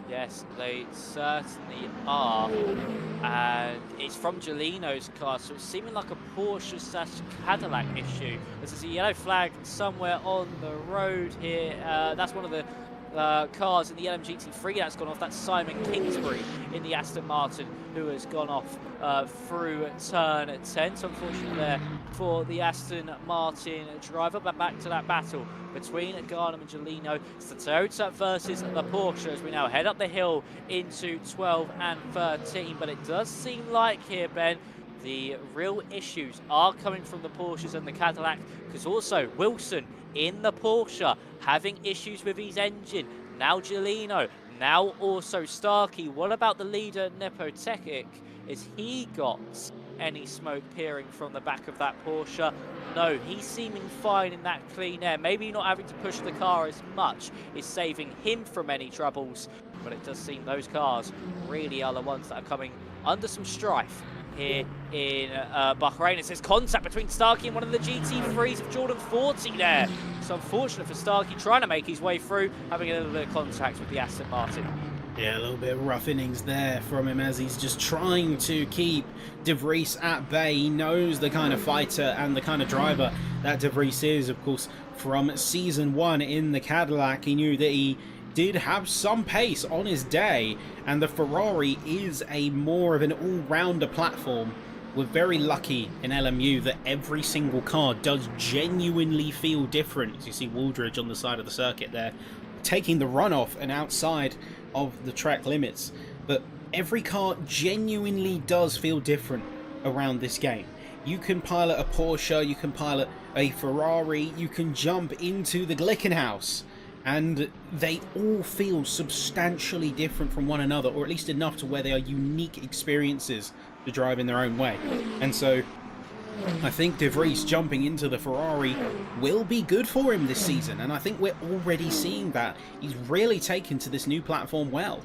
Yes, they certainly are, and it's from Gelino's car, so it's seeming like a Porsche/Cadillac issue. There's a yellow flag somewhere on the road here. That's one of the cars in the LMGT3 that's gone off. That's Simon Kingsbury in the Aston Martin, who has gone off through turn 10. So unfortunately there for the Aston Martin driver. But back to that battle between Garnham and Gelino. It's the Toyota versus the Porsche as we now head up the hill into 12 and 13. But it does seem like here, Ben, the real issues are coming from the Porsches and the Cadillac, because also Wilson in the Porsche having issues with his engine. Now Gelino, now also Starkey. What about the leader Nepotekic? Is he got any smoke peering from the back of that Porsche? No, he's seeming fine in that clean air. Maybe not having to push the car as much is saving him from any troubles, but it does seem those cars really are the ones that are coming under some strife here in Bahrain. It says contact between Starkey and one of the GT3s of Jordan 40 there. It's unfortunate for Starkey trying to make his way through, having a little bit of contact with the Aston Martin. Yeah, a little bit of rough innings there from him as he's just trying to keep De Vries at bay. He knows the kind of fighter and the kind of driver that De Vries is. Of course, from season 1 in the Cadillac, he knew that he did have some pace on his day, and the Ferrari is a more of an all-rounder platform. We're very lucky in LMU that every single car does genuinely feel different. As you see Waldridge on the side of the circuit there, taking the runoff and outside of the track limits. But every car genuinely does feel different around this game. You can pilot a Porsche, you can pilot a Ferrari, you can jump into the Glickenhaus, and they all feel substantially different from one another, or at least enough to where they are unique experiences to drive in their own way. And so I think De Vries jumping into the Ferrari will be good for him this season, and I think we're already seeing that. He's really taken to this new platform well.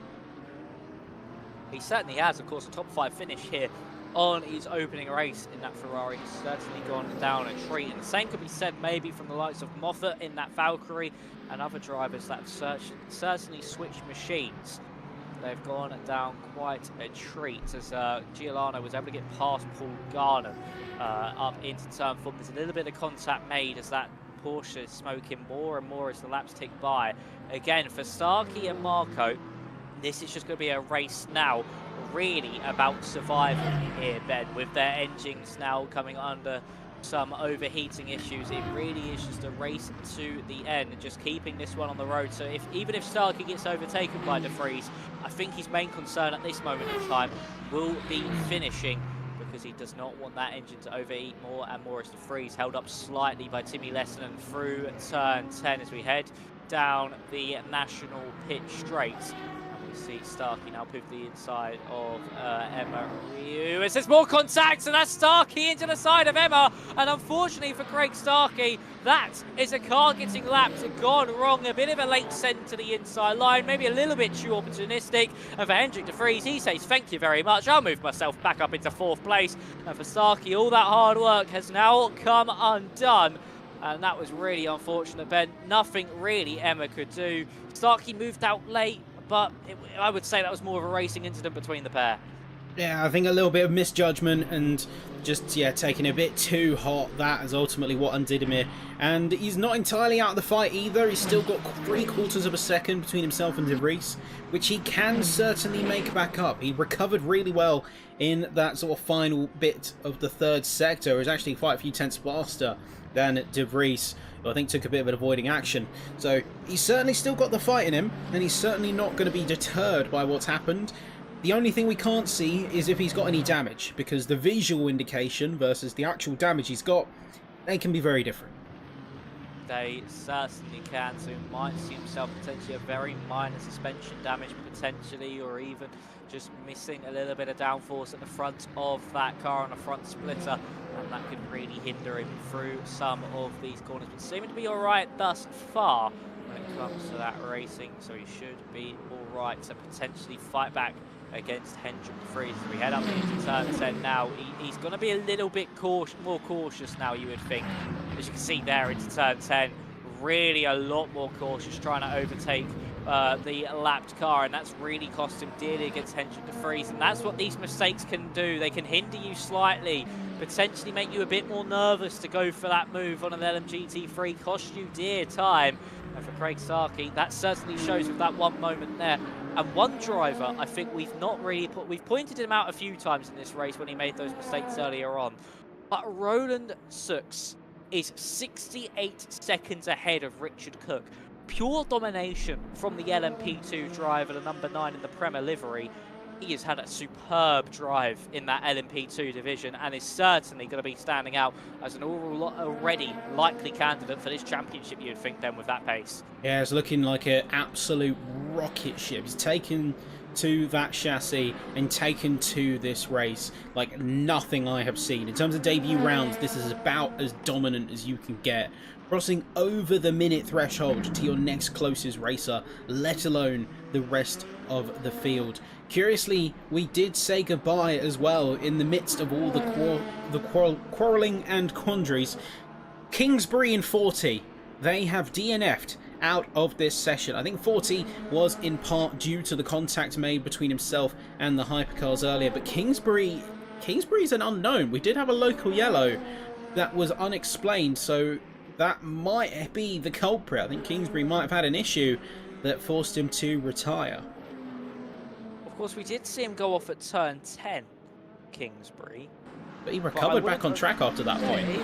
He certainly has. Of course, a top 5 finish here on his opening race in that Ferrari. He's certainly gone down a treat, and the same could be said maybe from the likes of Moffat in that Valkyrie and other drivers that have certainly switched machines. They've gone down quite a treat, as Giuliano was able to get past Paul Garner up into turn 4. There's a little bit of contact made as that Porsche is smoking more and more as the laps tick by. Again, for Starkey and Marco, this is just going to be a race now really about surviving here, Ben, with their engines now coming under some overheating issues. It really is just a race to the end, just keeping this one on the road. So even if Starkey gets overtaken by De Vries, I think his main concern at this moment in time will be finishing, because he does not want that engine to overheat more and more as De Vries held up slightly by Timmy Lettinen through turn 10 as we head down the National Pit Straight. we see Starkey now pivot the inside of Emma Ryu. There's more contact, and that's Starkey into the side of Emma. And unfortunately for Craig Starkey, that is a car getting lapped and gone wrong. A bit of a late send to the inside line, maybe a little bit too opportunistic. And for Hendrik de Vries, he says, thank you very much. I'll move myself back up into 4th place. And for Starkey, all that hard work has now come undone. And that was really unfortunate, Ben. Nothing really Emma could do. Starkey moved out late, but I would say that was more of a racing incident between the pair. Yeah, I think a little bit of misjudgment and just, yeah, taking a bit too hot. That is ultimately what undid him here. And he's not entirely out of the fight either. He's still got 3/4 of a second between himself and de Vries, which he can certainly make back up. He recovered really well in that sort of final bit of the 3rd sector. It was actually quite a few tenths faster than de Vries, who I think took a bit of an avoiding action. So he's certainly still got the fight in him, and he's certainly not going to be deterred by what's happened. The only thing we can't see is if he's got any damage, because the visual indication versus the actual damage he's got, they can be very different. They certainly can, so he might see himself potentially a very minor suspension damage potentially, or even just missing a little bit of downforce at the front of that car on a front splitter, and that could really hinder him through some of these corners, but seeming to be alright thus far when it comes to that racing, so he should be alright to potentially fight back against Hendrik de Vries. As we head up into turn 10 now, he's going to be a little bit more cautious now, you would think. As you can see there into turn 10, really a lot more cautious, trying to overtake the lapped car, and that's really cost him dearly against Hendrik de Vries. And that's what these mistakes can do. They can hinder you slightly, potentially make you a bit more nervous to go for that move on an LMGT3, cost you dear time. And for Craig Starkey, that certainly shows with that one moment there. And one driver, I think we've pointed him out a few times in this race when he made those mistakes earlier on. But Roland Sux is 68 seconds ahead of Richard Cook. Pure domination from the LMP2 driver, the number 9 in the Premier livery. He has had a superb drive in that LMP2 division and is certainly going to be standing out as an already likely candidate for this championship, you'd think, then, with that pace. Yeah, it's looking like an absolute rocket ship. He's taken to that chassis and taken to this race like nothing I have seen. In terms of debut rounds, this is about as dominant as you can get. Crossing over the minute threshold to your next closest racer, let alone the rest of the field. Curiously, we did say goodbye as well in the midst of all the quarrelling and quandaries. Kingsbury and 40, they have DNF'd out of this session. I think 40 was in part due to the contact made between himself and the Hypercars earlier, but Kingsbury's an unknown. We did have a local yellow that was unexplained, so that might be the culprit. I think Kingsbury might have had an issue that forced him to retire. Of course, we did see him go off at turn 10, Kingsbury. But he recovered back on track after that point. He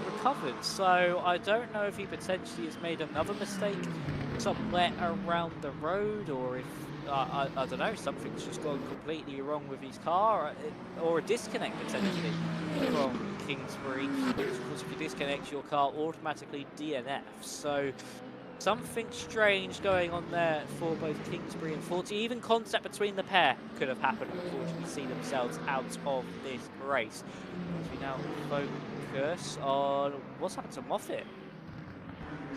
recovered. So I don't know if he potentially has made another mistake somewhere around the road, or if, I don't know, something's just gone completely wrong with his car, or a disconnect potentially from Kingsbury. Because of course, if you disconnect your car, automatically DNF. So something strange going on there for both Kingsbury and 40. Even contact between the pair could have happened. Unfortunately, see themselves out of this race. As we now focus on what's happened to Moffat.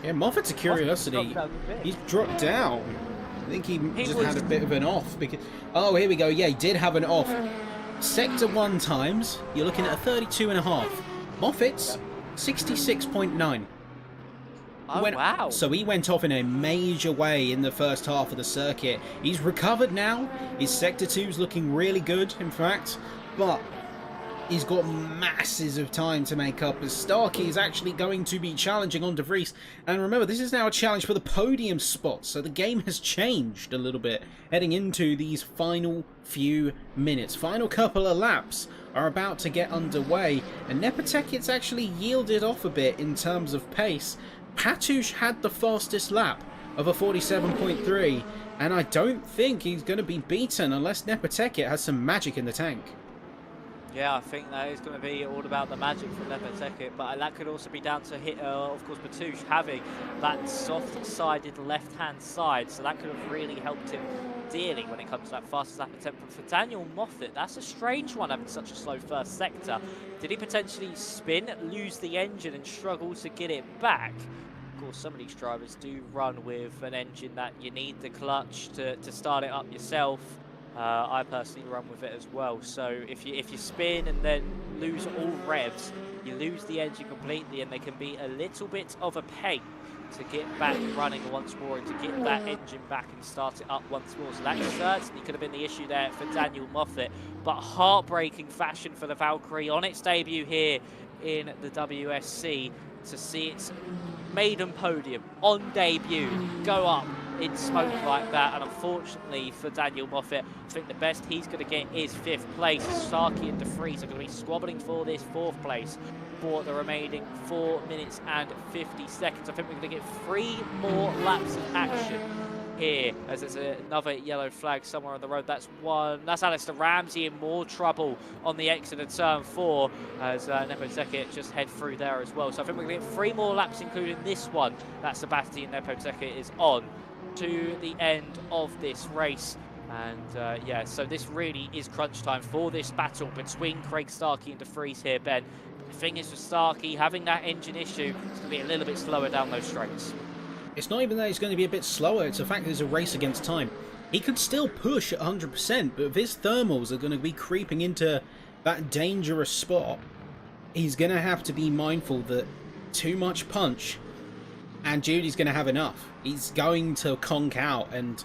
Yeah, Moffat's a curiosity. He's dropped down. I think he just had a bit of an off. Because oh, here we go. Yeah, he did have an off. Sector 1 times, you're looking at a 32.5. Moffat's 66.9. Oh, wow. So he went off in a major way in the first half of the circuit. He's recovered now. His Sector 2's looking really good, in fact. But he's got masses of time to make up, as Starkey is actually going to be challenging on de Vries. And remember, this is now a challenge for the podium spot, so the game has changed a little bit heading into these final few minutes. Final couple of laps are about to get underway, and Nepotekit's actually yielded off a bit in terms of pace. Patush had the fastest lap of a 47.3, and I don't think he's going to be beaten unless Nepotekit has some magic in the tank. Yeah, I think that is going to be all about the magic from Lepeteket, but that could also be down to, of course, Batouche having that soft-sided left-hand side, so that could have really helped him dearly when it comes to that fastest lap attempt. But for Daniel Moffat, that's a strange one having such a slow first sector. Did he potentially spin, lose the engine, and struggle to get it back? Of course, some of these drivers do run with an engine that you need the clutch to start it up yourself. I personally run with it as well. So if you spin and then lose all revs, you lose the engine completely, and they can be a little bit of a pain to get back running once more and to get that engine back and start it up once more. So that certainly could have been the issue there for Daniel Moffat, but heartbreaking fashion for the Valkyrie on its debut here in the WSC to see its maiden podium on debut go up in smoke like that. And unfortunately for Daniel Moffat, I think the best he's going to get is 5th place. Starkey and De Vries are going to be squabbling for this 4th place for the remaining 4 minutes and 50 seconds. I think we're going to get 3 more laps of action here, as there's another yellow flag somewhere on the road. That's Alistair Ramsey in more trouble on the exit of turn 4, as Nepoteket just head through there as well. So I think we're going to get 3 more laps, including this one that Sebastian Nepoteket is on, to the end of this race. And yeah, so this really is crunch time for this battle between Craig Starkey and De Vries here, Ben. But the thing is, with Starkey having that engine issue, it's going to be a little bit slower down those straights. It's not even that he's going to be a bit slower, it's the fact that it's a race against time. He could still push at 100%, but if his thermals are going to be creeping into that dangerous spot, he's going to have to be mindful that too much punch and Judy's going to have enough. He's going to conk out, and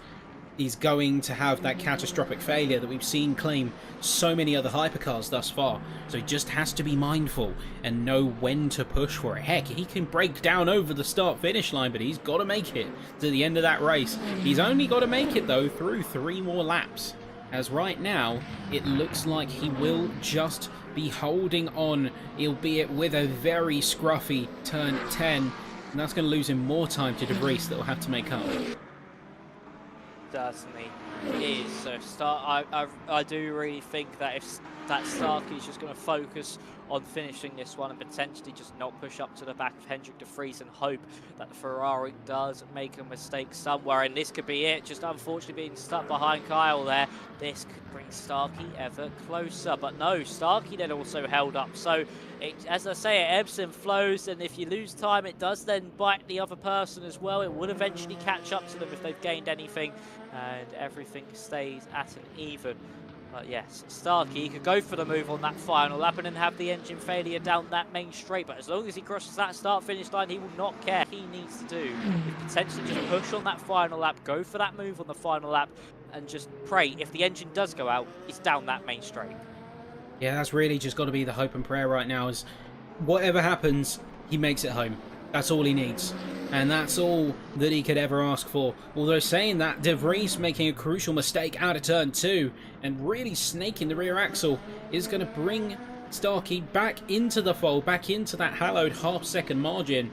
he's going to have that catastrophic failure that we've seen claim so many other hypercars thus far. So he just has to be mindful and know when to push for it. Heck, he can break down over the start-finish line, but he's got to make it to the end of that race. He's only got to make it, though, through 3 more laps. As right now, it looks like he will just be holding on, albeit with a very scruffy turn 10. And that's going to lose him more time to De Vries that will have to make up. Certainly is. So I do really think that if that Starkey's just going to focus on finishing this one and potentially just not push up to the back of Hendrik De Vries and hope that the Ferrari does make a mistake somewhere, and this could be it. Just unfortunately being stuck behind Kyle there, this could bring Starkey ever closer. But no, Starkey then also held up. So as I say, it ebbs and flows, and if you lose time, it does then bite the other person as well. It would eventually catch up to them if they've gained anything, and everything stays at an even. But yes, Starkey could go for the move on that final lap and then have the engine failure down that main straight. But as long as he crosses that start-finish line, he will not care. He needs to do is potentially just push on that final lap, go for that move on the final lap, and just pray if the engine does go out, it's down that main straight. Yeah, that's really just got to be the hope and prayer right now, is whatever happens, he makes it home. That's all he needs. And that's all that he could ever ask for. Although saying that, De Vries making a crucial mistake out of turn 2 and really snaking the rear axle is going to bring Starkey back into the fold, back into that hallowed half-second margin,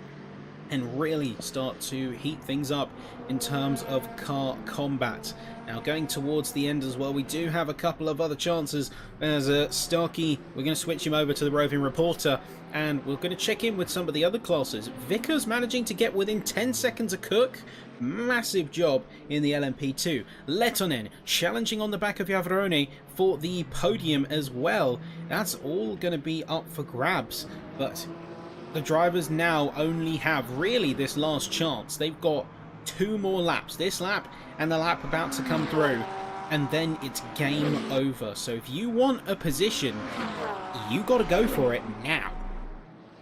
and really start to heat things up in terms of car combat. Now, going towards the end as well, we do have a couple of other chances as Starkey, we're going to switch him over to the roving reporter, and we're going to check in with some of the other classes. Vickers managing to get within 10 seconds of Cook. Massive job in the LMP2. Lettonen challenging on the back of Iavarone for the podium as well. That's all going to be up for grabs, but the drivers now only have really this last chance. They've got 2 more laps. This lap and the lap about to come through, and then it's game over. So if you want a position, you got to go for it now.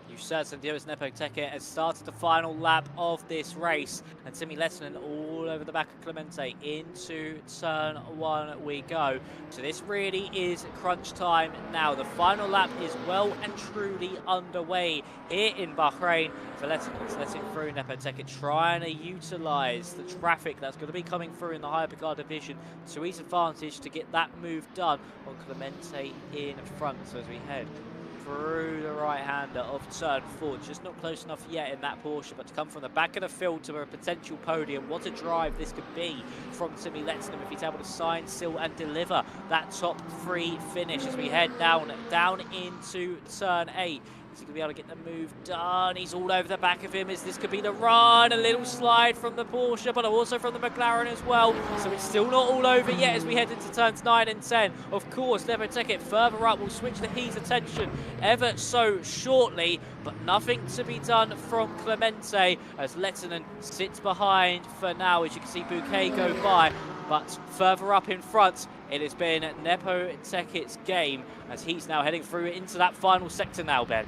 You certainly do, as Nepoteket has started the final lap of this race, and Timmy Lettonen all over the back of Clemente. Into turn 1 we go. So this really is crunch time now. The final lap is well and truly underway here in Bahrain. For Lettonen, letting through Nepoteket, trying to utilise the traffic that's going to be coming through in the Hypercar division to his advantage to get that move done on Clemente in front. So as we head through the right-hander of turn 4. Just not close enough yet in that Porsche, but to come from the back of the field to a potential podium. What a drive this could be from Timmy Letzenham if he's able to sign, seal and deliver that top 3 finish as we head down into turn 8. Is he going to be able to get the move done? He's all over the back of him as this could be the run. A little slide from the Porsche, but also from the McLaren as well. So it's still not all over yet as we head into turns 9 and 10. Of course, LMP2 further up will switch the heat's attention ever so shortly, but nothing to be done from Clemente as Letzenham sits behind for now. As you can see Bouquet go by, but further up in front, it has been LMP2's game as he's now heading through into that final sector now, Ben.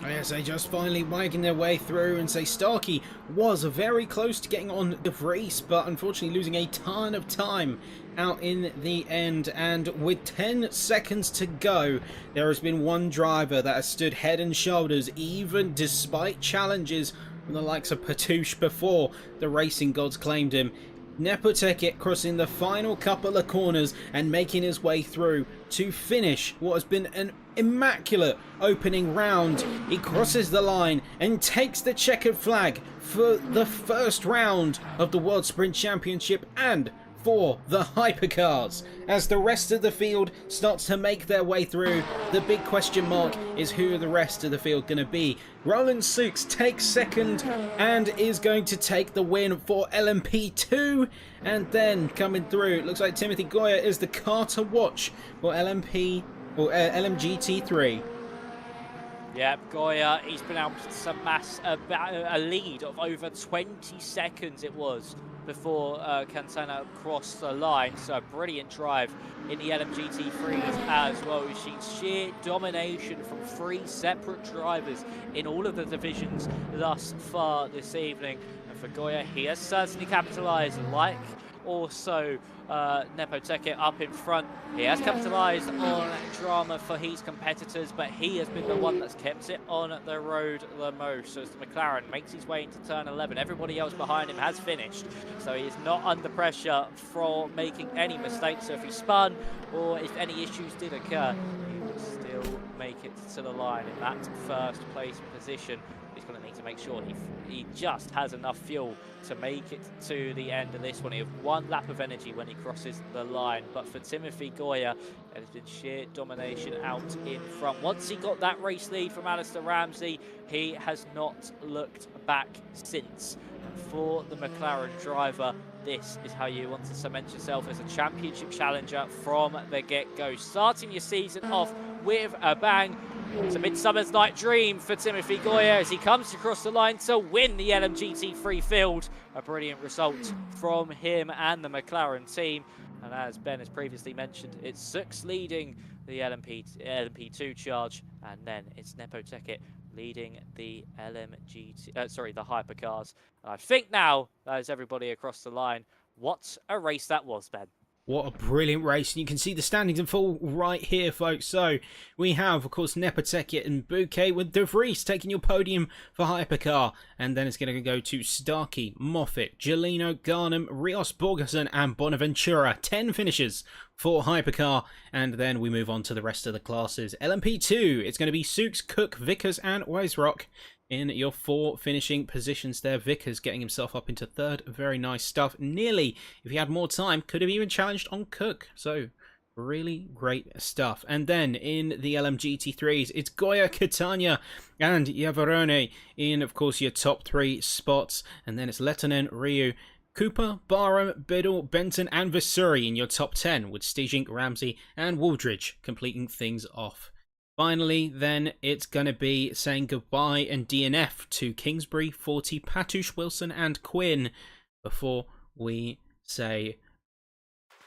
Yes, they just finally making their way through, and say Starkey was very close to getting on De Vries, but unfortunately losing a ton of time out in the end. And with 10 seconds to go, there has been one driver that has stood head and shoulders, even despite challenges from the likes of Patouche before the racing gods claimed him. LMP2 crossing the final couple of corners and making his way through to finish what has been an immaculate opening round. He crosses the line and takes the checkered flag for the first round of the World Sprint Championship and for the Hypercars. As the rest of the field starts to make their way through, the big question mark is who the rest of the field going to be. Roland Sukes takes second and is going to take the win for LMP2. And then coming through, it looks like Timothy Goya is the car to watch for LMGT3. Yeah, Goya, he's been able to amass a lead of over 20 seconds it was before Cantana crossed the line. So a brilliant drive in the LMGT3s as well. We've seen sheer domination from 3 separate drivers in all of the divisions thus far this evening. And for Goya, he has certainly capitalised, like also LMP2 up in front. He has capitalised on drama for his competitors, but he has been the one that's kept it on the road the most. So as the McLaren makes his way into turn 11, everybody else behind him has finished. So he is not under pressure for making any mistakes. So if he spun or if any issues did occur, he would still make it to the line in that first place position. He's going to need to make sure he just has enough fuel to make it to the end of this one. He has 1 lap of energy when he crosses the line. But for Timothy Goya, it has been sheer domination out in front. Once he got that race lead from Alistair Ramsey, he has not looked back since. And for the McLaren driver, this is how you want to cement yourself as a championship challenger from the get-go. Starting your season off with a bang. It's a Midsummer's Night Dream for Timothy Goya as he comes across the line to win the LMGT3 field. A brilliant result from him and the McLaren team. And as Ben has previously mentioned, it's Sukes leading the LMP2 charge, and then it's LMP2 leading the the Hypercars. And I think now that is everybody across the line. What a race that was, Ben. What a brilliant race. And you can see the standings in full right here, folks. So we have, of course, LMP2 and Bouquet with De Vries taking your podium for Hypercar. And then it's going to go to Starkey, Moffat, Gelino, Garnham, Rios, Borgerson and Bonaventura. 10 finishes for Hypercar. And then we move on to the rest of the classes. LMP2, it's going to be Sukes, Cook, Vickers and Weisrock in your 4 finishing positions there. Vickers getting himself up into 3rd. Very nice stuff. Nearly, if he had more time, could have even challenged on Cook. So really great stuff. And then in the LMGT3s, it's Goya, Catania and Iavarone in, of course, your top 3 spots. And then it's Lettonen, Ryu, Cooper, Barham, Biddle, Benton and Vasuri in your top 10, with Stijink, Ramsey and Wooldridge completing things off. Finally, then, it's going to be saying goodbye and DNF to Kingsbury, 40, Patouche, Wilson and Quinn before we say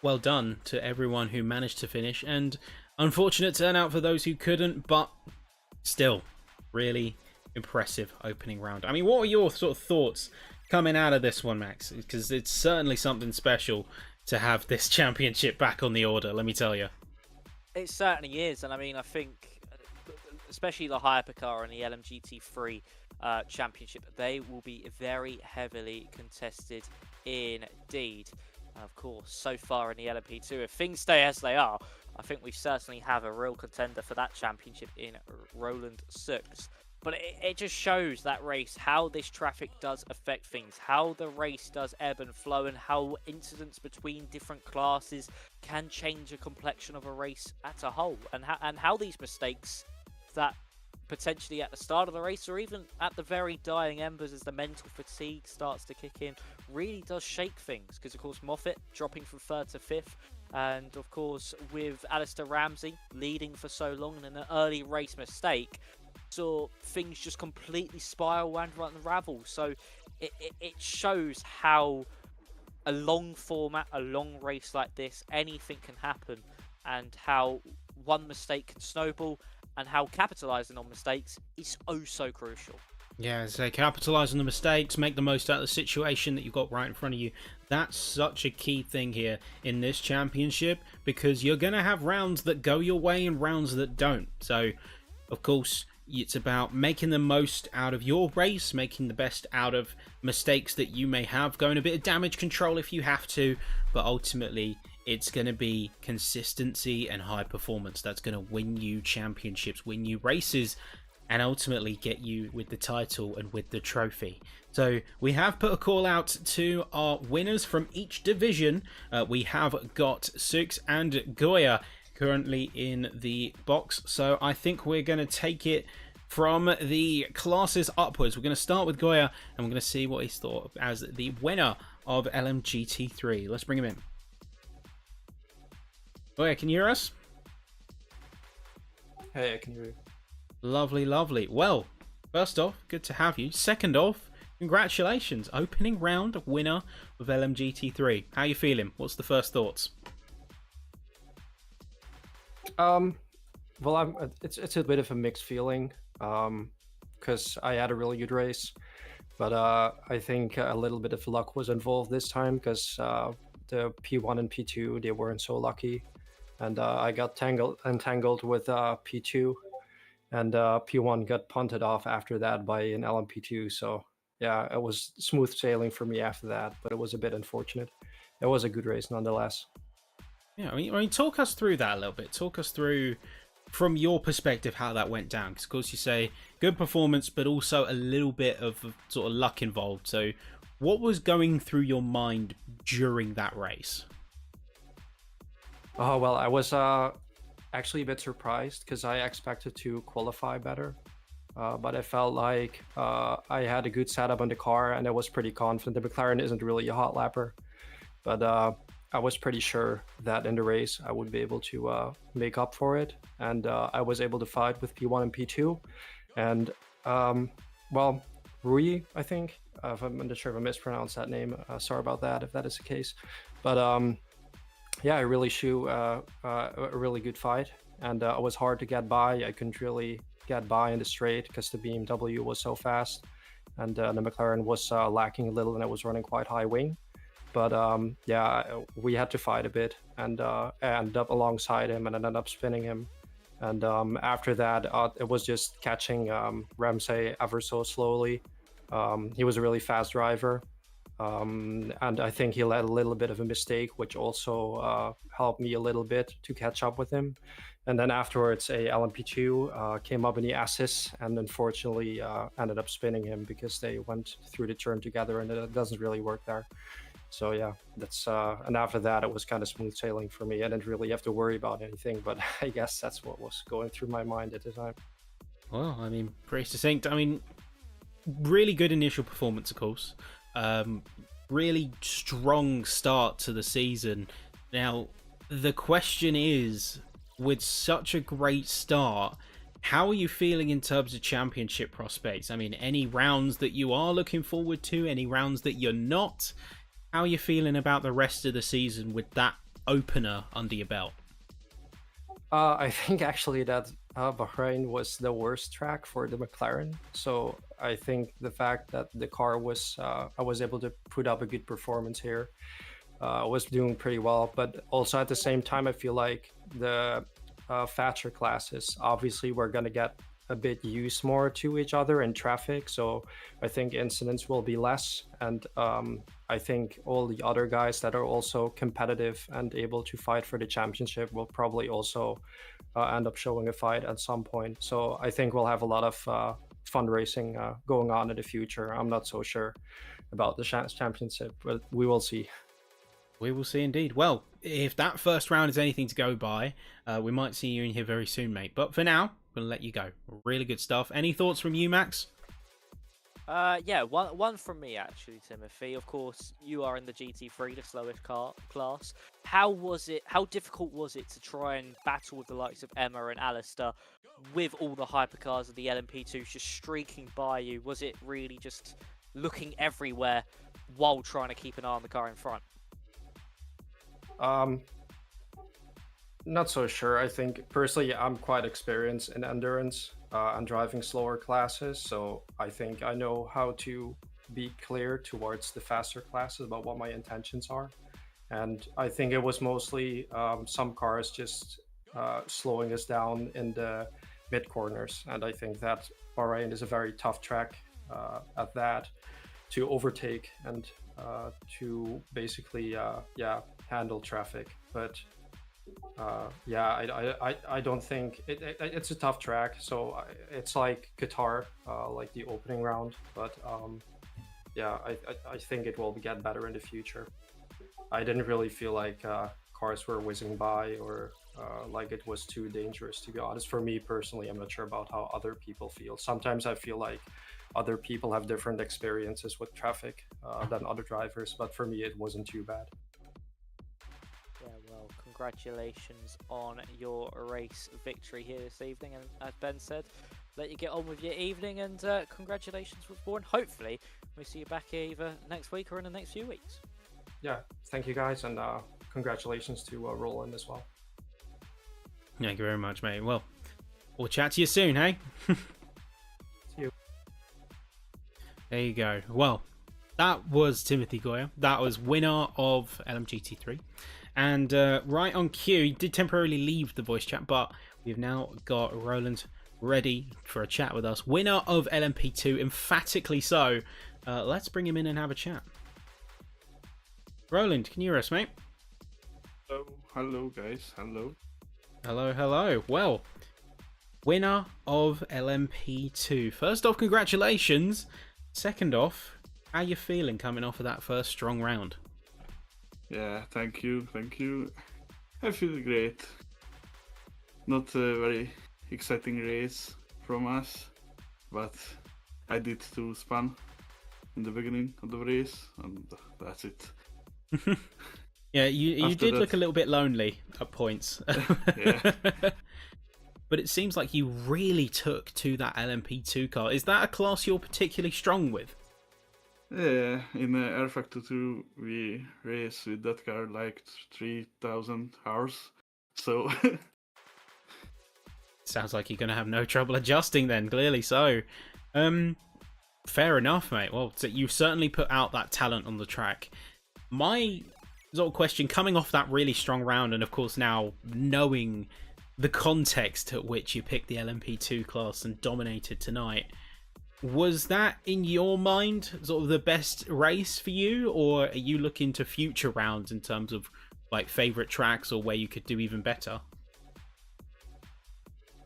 well done to everyone who managed to finish. And unfortunate turnout for those who couldn't, but still, really impressive opening round. I mean, what are your sort of thoughts coming out of this one, Max? Because it's certainly something special to have this championship back on the order, let me tell you. It certainly is, and I mean, I think especially the Hypercar and the LMGT3 championship, they will be very heavily contested indeed. And of course, so far in the LMP2, if things stay as they are, I think we certainly have a real contender for that championship in Roland Sux. But it just shows that race, how this traffic does affect things, how the race does ebb and flow, and how incidents between different classes can change the complexion of a race as a whole, and how these mistakes that potentially at the start of the race or even at the very dying embers as the mental fatigue starts to kick in really does shake things. Because of course Moffat dropping from 3rd to 5th, and of course with Alistair Ramsey leading for so long and an early race mistake saw things just completely spiral and unravel. So it shows how a long format, a long race like this, anything can happen, and how one mistake can snowball, and how capitalizing on mistakes is oh so crucial. Yeah, so capitalise on the mistakes, make the most out of the situation that you've got right in front of you. That's such a key thing here in this championship, because you're going to have rounds that go your way and rounds that don't. So, of course, it's about making the most out of your race, making the best out of mistakes that you may have, going a bit of damage control if you have to, but ultimately it's going to be consistency and high performance that's going to win you championships, win you races, and ultimately get you with the title and with the trophy. So we have put a call out to our winners from each division. We have got Sux and Goya currently in the box, so I think we're going to take it from the classes upwards. We're going to start with Goya, and we're going to see what he's thought as the winner of LMGT3. Let's bring him in. Goya, can you hear us? Hey, I can hear you. Lovely, lovely. Well, first off, good to have you. Second off, congratulations, opening round winner of LMGT3. How are you feeling? What's the first thoughts? Well, it's a bit of a mixed feeling, because I had a really good race, but I think a little bit of luck was involved this time, because the P1 and P2, they weren't so lucky, and I got entangled with P2, and P1 got punted off after that by an LMP2. So yeah, it was smooth sailing for me after that, but it was a bit unfortunate. It was a good race nonetheless. Yeah, I mean, talk us through that a little bit. Talk us through, from your perspective, how that went down. Because, of course, you say good performance, but also a little bit of sort of luck involved. So what was going through your mind during that race? Oh, well, I was actually a bit surprised, because I expected to qualify better. But I felt like I had a good setup on the car, and I was pretty confident. The McLaren isn't really a hot lapper, but I was pretty sure that in the race I would be able to make up for it. And I was able to fight with P1 and P2. And, well, Rui, I think. I'm not sure if I mispronounced that name. Sorry about that if that is the case. But yeah, I really shoot a really good fight. And it was hard to get by. I couldn't really get by in the straight because the BMW was so fast. And the McLaren was lacking a little, and it was running quite high wing. But yeah, we had to fight a bit, and I ended up alongside him and ended up spinning him. And after that, it was just catching Ramsey ever so slowly. He was a really fast driver, and I think he let a little bit of a mistake, which also helped me a little bit to catch up with him. And then afterwards, a LMP2 came up in the assists, and unfortunately ended up spinning him because they went through the turn together, and it doesn't really work there. So yeah, that's and after that it was kind of smooth sailing for me. I didn't really have to worry about anything, but I guess that's what was going through my mind at the time. Well, I mean, pretty succinct. I mean, really good initial performance, of course. Really strong start to the season. Now, the question is, with such a great start, how are you feeling in terms of championship prospects? I mean, any rounds that you are looking forward to, any rounds that you're not? How are you feeling about the rest of the season with that opener under your belt? I think actually that Bahrain was the worst track for the McLaren. So I think the fact that the car was, I was able to put up a good performance here, was doing pretty well. But also at the same time, I feel like the faster classes, obviously we're going to get a bit used more to each other in traffic, so I think incidents will be less. And I think all the other guys that are also competitive and able to fight for the championship will probably also end up showing a fight at some point. So I think we'll have a lot of fun racing going on in the future. I'm not so sure about the championship, but we will see. We will see indeed. Well, if that first round is anything to go by, we might see you in here very soon, mate. But for now, I'm going to let you go. Really good stuff. Any thoughts from you, Max? Yeah, one from me actually, Timothy. Of course, you are in the GT3, the slowest car class. How difficult was it to try and battle with the likes of Emma and Alistair with all the hypercars of the LMP2s just streaking by you? Was it really just looking everywhere while trying to keep an eye on the car in front? Not so sure. I think personally, I'm quite experienced in endurance and driving slower classes, so I think I know how to be clear towards the faster classes about what my intentions are. And I think it was mostly some cars just slowing us down in the mid corners, and I think that Bahrain is a very tough track at that to overtake and to basically handle traffic. But I don't think it's a tough track. So it's like Qatar, like the opening round. But I think it will get better in the future. I didn't really feel like cars were whizzing by or like it was too dangerous, to be honest. For me personally, I'm not sure about how other people feel. Sometimes I feel like other people have different experiences with traffic than other drivers, but for me it wasn't too bad. Yeah, well, congratulations on your race victory here this evening, and as Ben said, let you get on with your evening, and congratulations with Born. Hopefully we'll see you back either next week or in the next few weeks. Yeah, thank you guys, and congratulations to Roland as well. Thank you very much, mate. Well, we'll chat to you soon, hey? See you. There you go. Well, that was Timothy Goyer. That was winner of LMGT3. And right on cue, he did temporarily leave the voice chat, but we've now got Roland ready for a chat with us. Winner of LMP2, emphatically so. Let's bring him in and have a chat. Roland, can you hear us, mate? Hello guys, hello. Hello. Well, winner of LMP2. First off, congratulations. Second off, how you feeling coming off of that first strong round? Yeah, thank you. I feel great. Not a very exciting race from us, but I did 2 spun in the beginning of the race, and that's it. Yeah, you did that... look a little bit lonely at points. Yeah. But it seems like you really took to that LMP2 car. Is that a class you're particularly strong with? Yeah, in Air Factor 2 we race with that car like 3,000 hours, so... Sounds like you're going to have no trouble adjusting then, clearly so. Fair enough, mate. Well, so you certainly put out that talent on the track. My sort of question, coming off that really strong round, and of course now knowing the context at which you picked the LMP2 class and dominated tonight, was that in your mind sort of the best race for you, or are you looking to future rounds in terms of like favorite tracks or where you could do even better?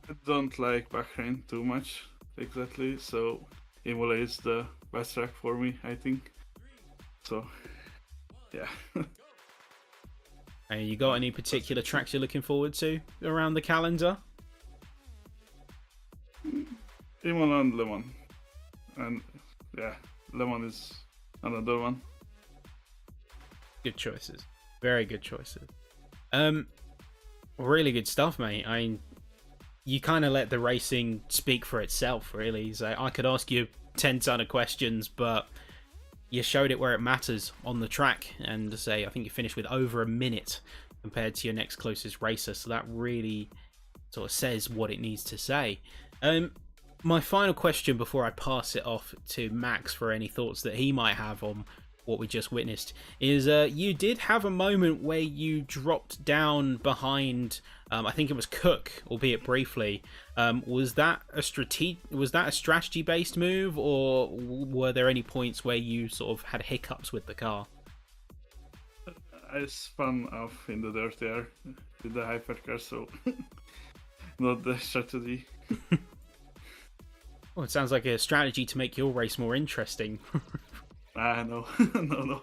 I don't like Bahrain too much, exactly, so Imola is the best track for me, I think. So, yeah. You got any particular tracks you're looking forward to around the calendar? Imola and Le Mans. And yeah, Le Mans is another one. Good choices. Very good choices. Really good stuff, mate. You kind of let the racing speak for itself, really. So I could ask you 10 ton of questions, but you showed it where it matters on the track, and I think you finished with over a minute compared to your next closest racer, so that really sort of says what it needs to say. My final question before I pass it off to Max for any thoughts that he might have on what we just witnessed is you did have a moment where you dropped down behind I think it was Cook, albeit briefly. Was that a strategy based move, or were there any points where you sort of had hiccups with the car? I spun off in the dirt there with the hypercar, so not the strategy. Well, it sounds like a strategy to make your race more interesting. No. No.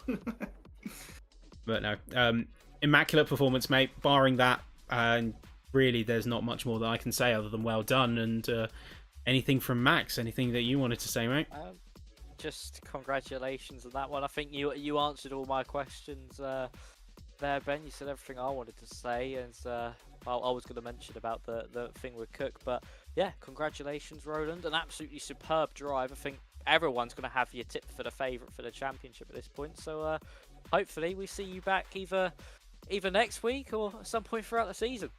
But no, immaculate performance, mate. Barring that, and really, there's not much more that I can say other than well done. And anything from Max? Anything that you wanted to say, mate? Just congratulations on that one. I think you answered all my questions there, Ben. You said everything I wanted to say, and I was going to mention about the thing with Cook, but yeah, congratulations, Roland. An absolutely superb drive. I think everyone's going to have your tip for the favourite for the championship at this point. So hopefully we see you back either next week or at some point throughout the season.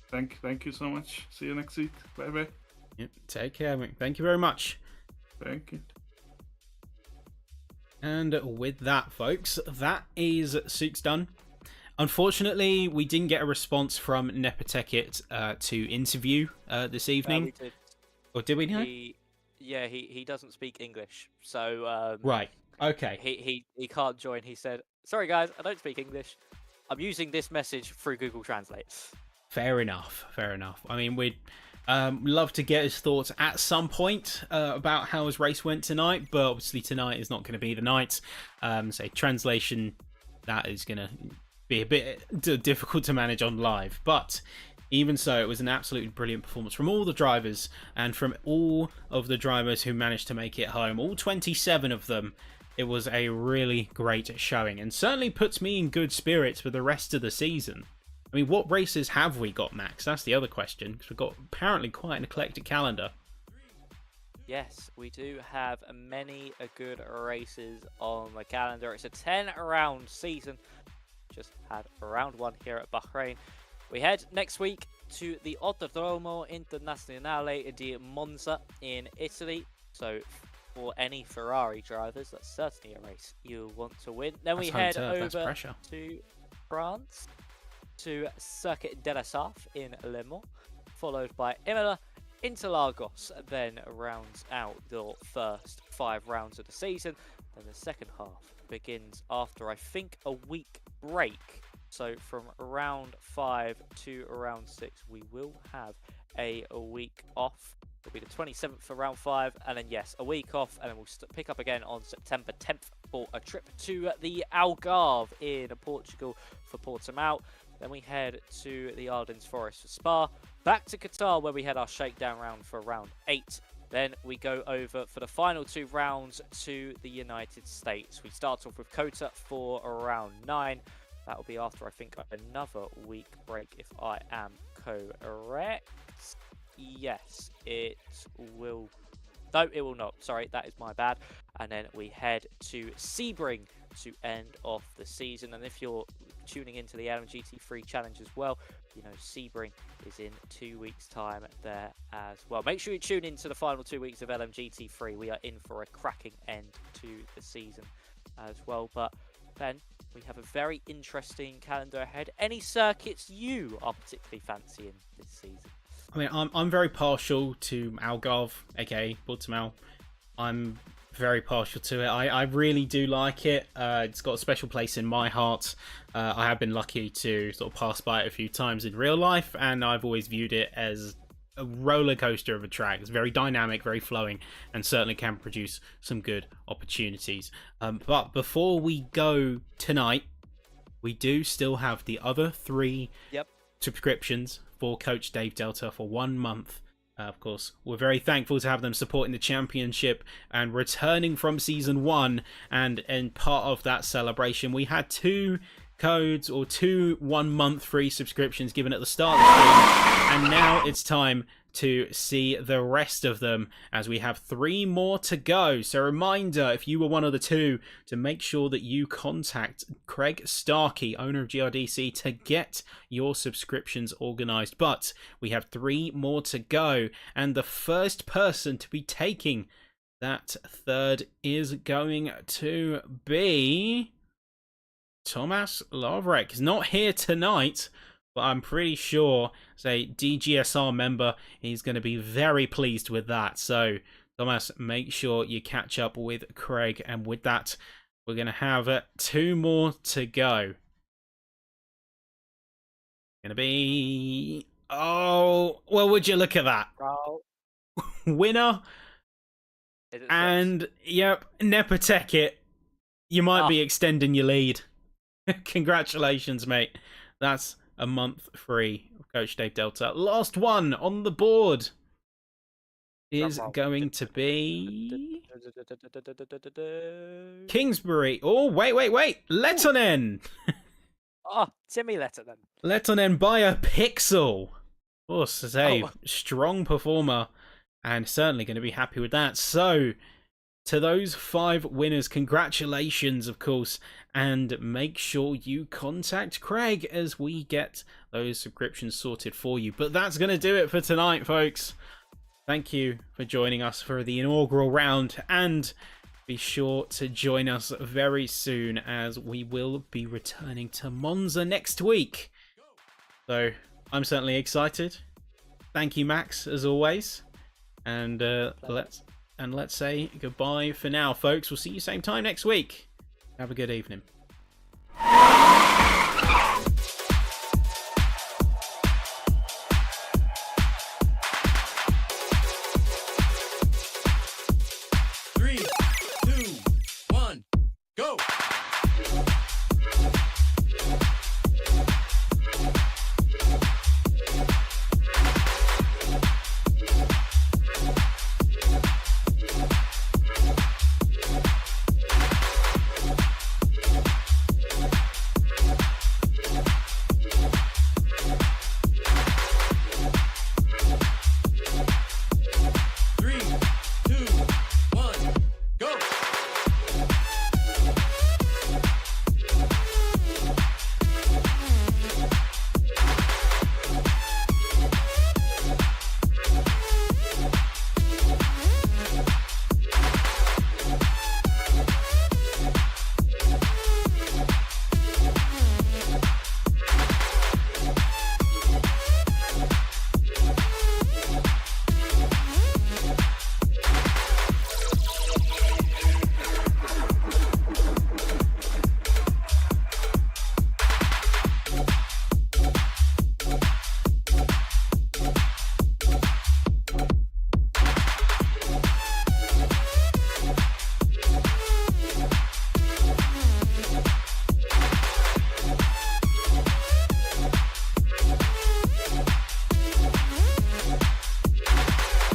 Thank you so much. See you next week. Bye bye. Yep, take care, mate. Thank you very much. Thank you. And with that, folks, that is Sook's done. Unfortunately, we didn't get a response from Nepatekit to interview this evening. We did. Or did we? He doesn't speak English, so right. Okay. He can't join. He said, "Sorry guys, I don't speak English. I'm using this message through Google Translate." Fair enough. I mean, we'd love to get his thoughts at some point about how his race went tonight, but obviously tonight is not going to be the night. So translation, that is going to be a bit difficult to manage on live. But even so, it was an absolutely brilliant performance from all the drivers and from all of the drivers who managed to make it home. All 27 of them. It was a really great showing and certainly puts me in good spirits for the rest of the season. I mean, what races have we got, Max? That's the other question, because we've got apparently quite an eclectic calendar. Yes, we do have many good races on the calendar. It's a 10-round season. Just had round 1 here at Bahrain. We head next week to the Autodromo Internazionale di Monza in Italy. So for any Ferrari drivers, that's certainly a race you want to win. Then we head over to France, to Circuit de la Sarthe in Le Mans, followed by Imola, Interlagos, then rounds out the first 5 rounds of the season. Then the second half begins after, I think, a week break. So from round 5 to round 6, we will have a week off. It'll be the 27th for round 5, and then yes, a week off, and then we'll pick up again on September 10th for a trip to the Algarve in Portugal for Portimao. Then we head to the Ardennes Forest for Spa, back to Qatar where we had our shakedown round for round 8. Then we go over for the final 2 rounds to the United States. We start off with Kota for round 9. That will be after, I think, another week break, if I am correct. Yes, it will. No, it will not. Sorry, that is my bad. And then we head to Sebring to end off the season. And if you're tuning into the LMGT3 challenge as well, you know Sebring is in 2 weeks' time there as well. Make sure you tune into the final 2 weeks of LMGT3. We are in for a cracking end to the season as well. But then we have a very interesting calendar ahead. Any circuits you are particularly fancying this season? I mean, I'm very partial to Algarve, aka Portimao. I'm very partial to it. I really do like it. It's got a special place in my heart. I have been lucky to sort of pass by it a few times in real life, and I've always viewed it as a roller coaster of a track. It's very dynamic, very flowing, and certainly can produce some good opportunities. But before we go tonight, we do still have the other 3 subscriptions for Coach Dave Delta for 1 month. Of course, we're very thankful to have them supporting the championship and returning from season 1. And part of that celebration, we had 2 codes or 2 1 month free subscriptions given at the start of the stream. And now it's time to see the rest of them, as we have 3 more to go. So reminder, if you were one of the 2, to make sure that you contact Craig Starkey, owner of GRDC, to get your subscriptions organized. But we have 3 more to go, and the first person to be taking that third is going to be Thomas Lovrek. He's not here tonight, but I'm pretty sure as a DGSR member, he's going to be very pleased with that. So, Thomas, make sure you catch up with Craig. And with that, we're going to have 2 more to go. Going to be... Oh, well, would you look at that? Oh, Winner. is it And, yep, Nepotekit. You might be extending your lead. Congratulations, mate. That's a month free of Coach Dave Delta. Last one on the board is going to be Kingsbury. Oh, wait. Lettonen. Oh, Timmy Letterman. Lettonen by a pixel. Of course, as a strong performer, and certainly going to be happy with that. So, to those 5 winners, congratulations, of course, and make sure you contact Craig as we get those subscriptions sorted for you. But that's going to do it for tonight, folks. Thank you for joining us for the inaugural round, and be sure to join us very soon as we will be returning to Monza next week. So, I'm certainly excited. Thank you, Max, as always. And let's say goodbye for now, folks. We'll see you same time next week. Have a good evening.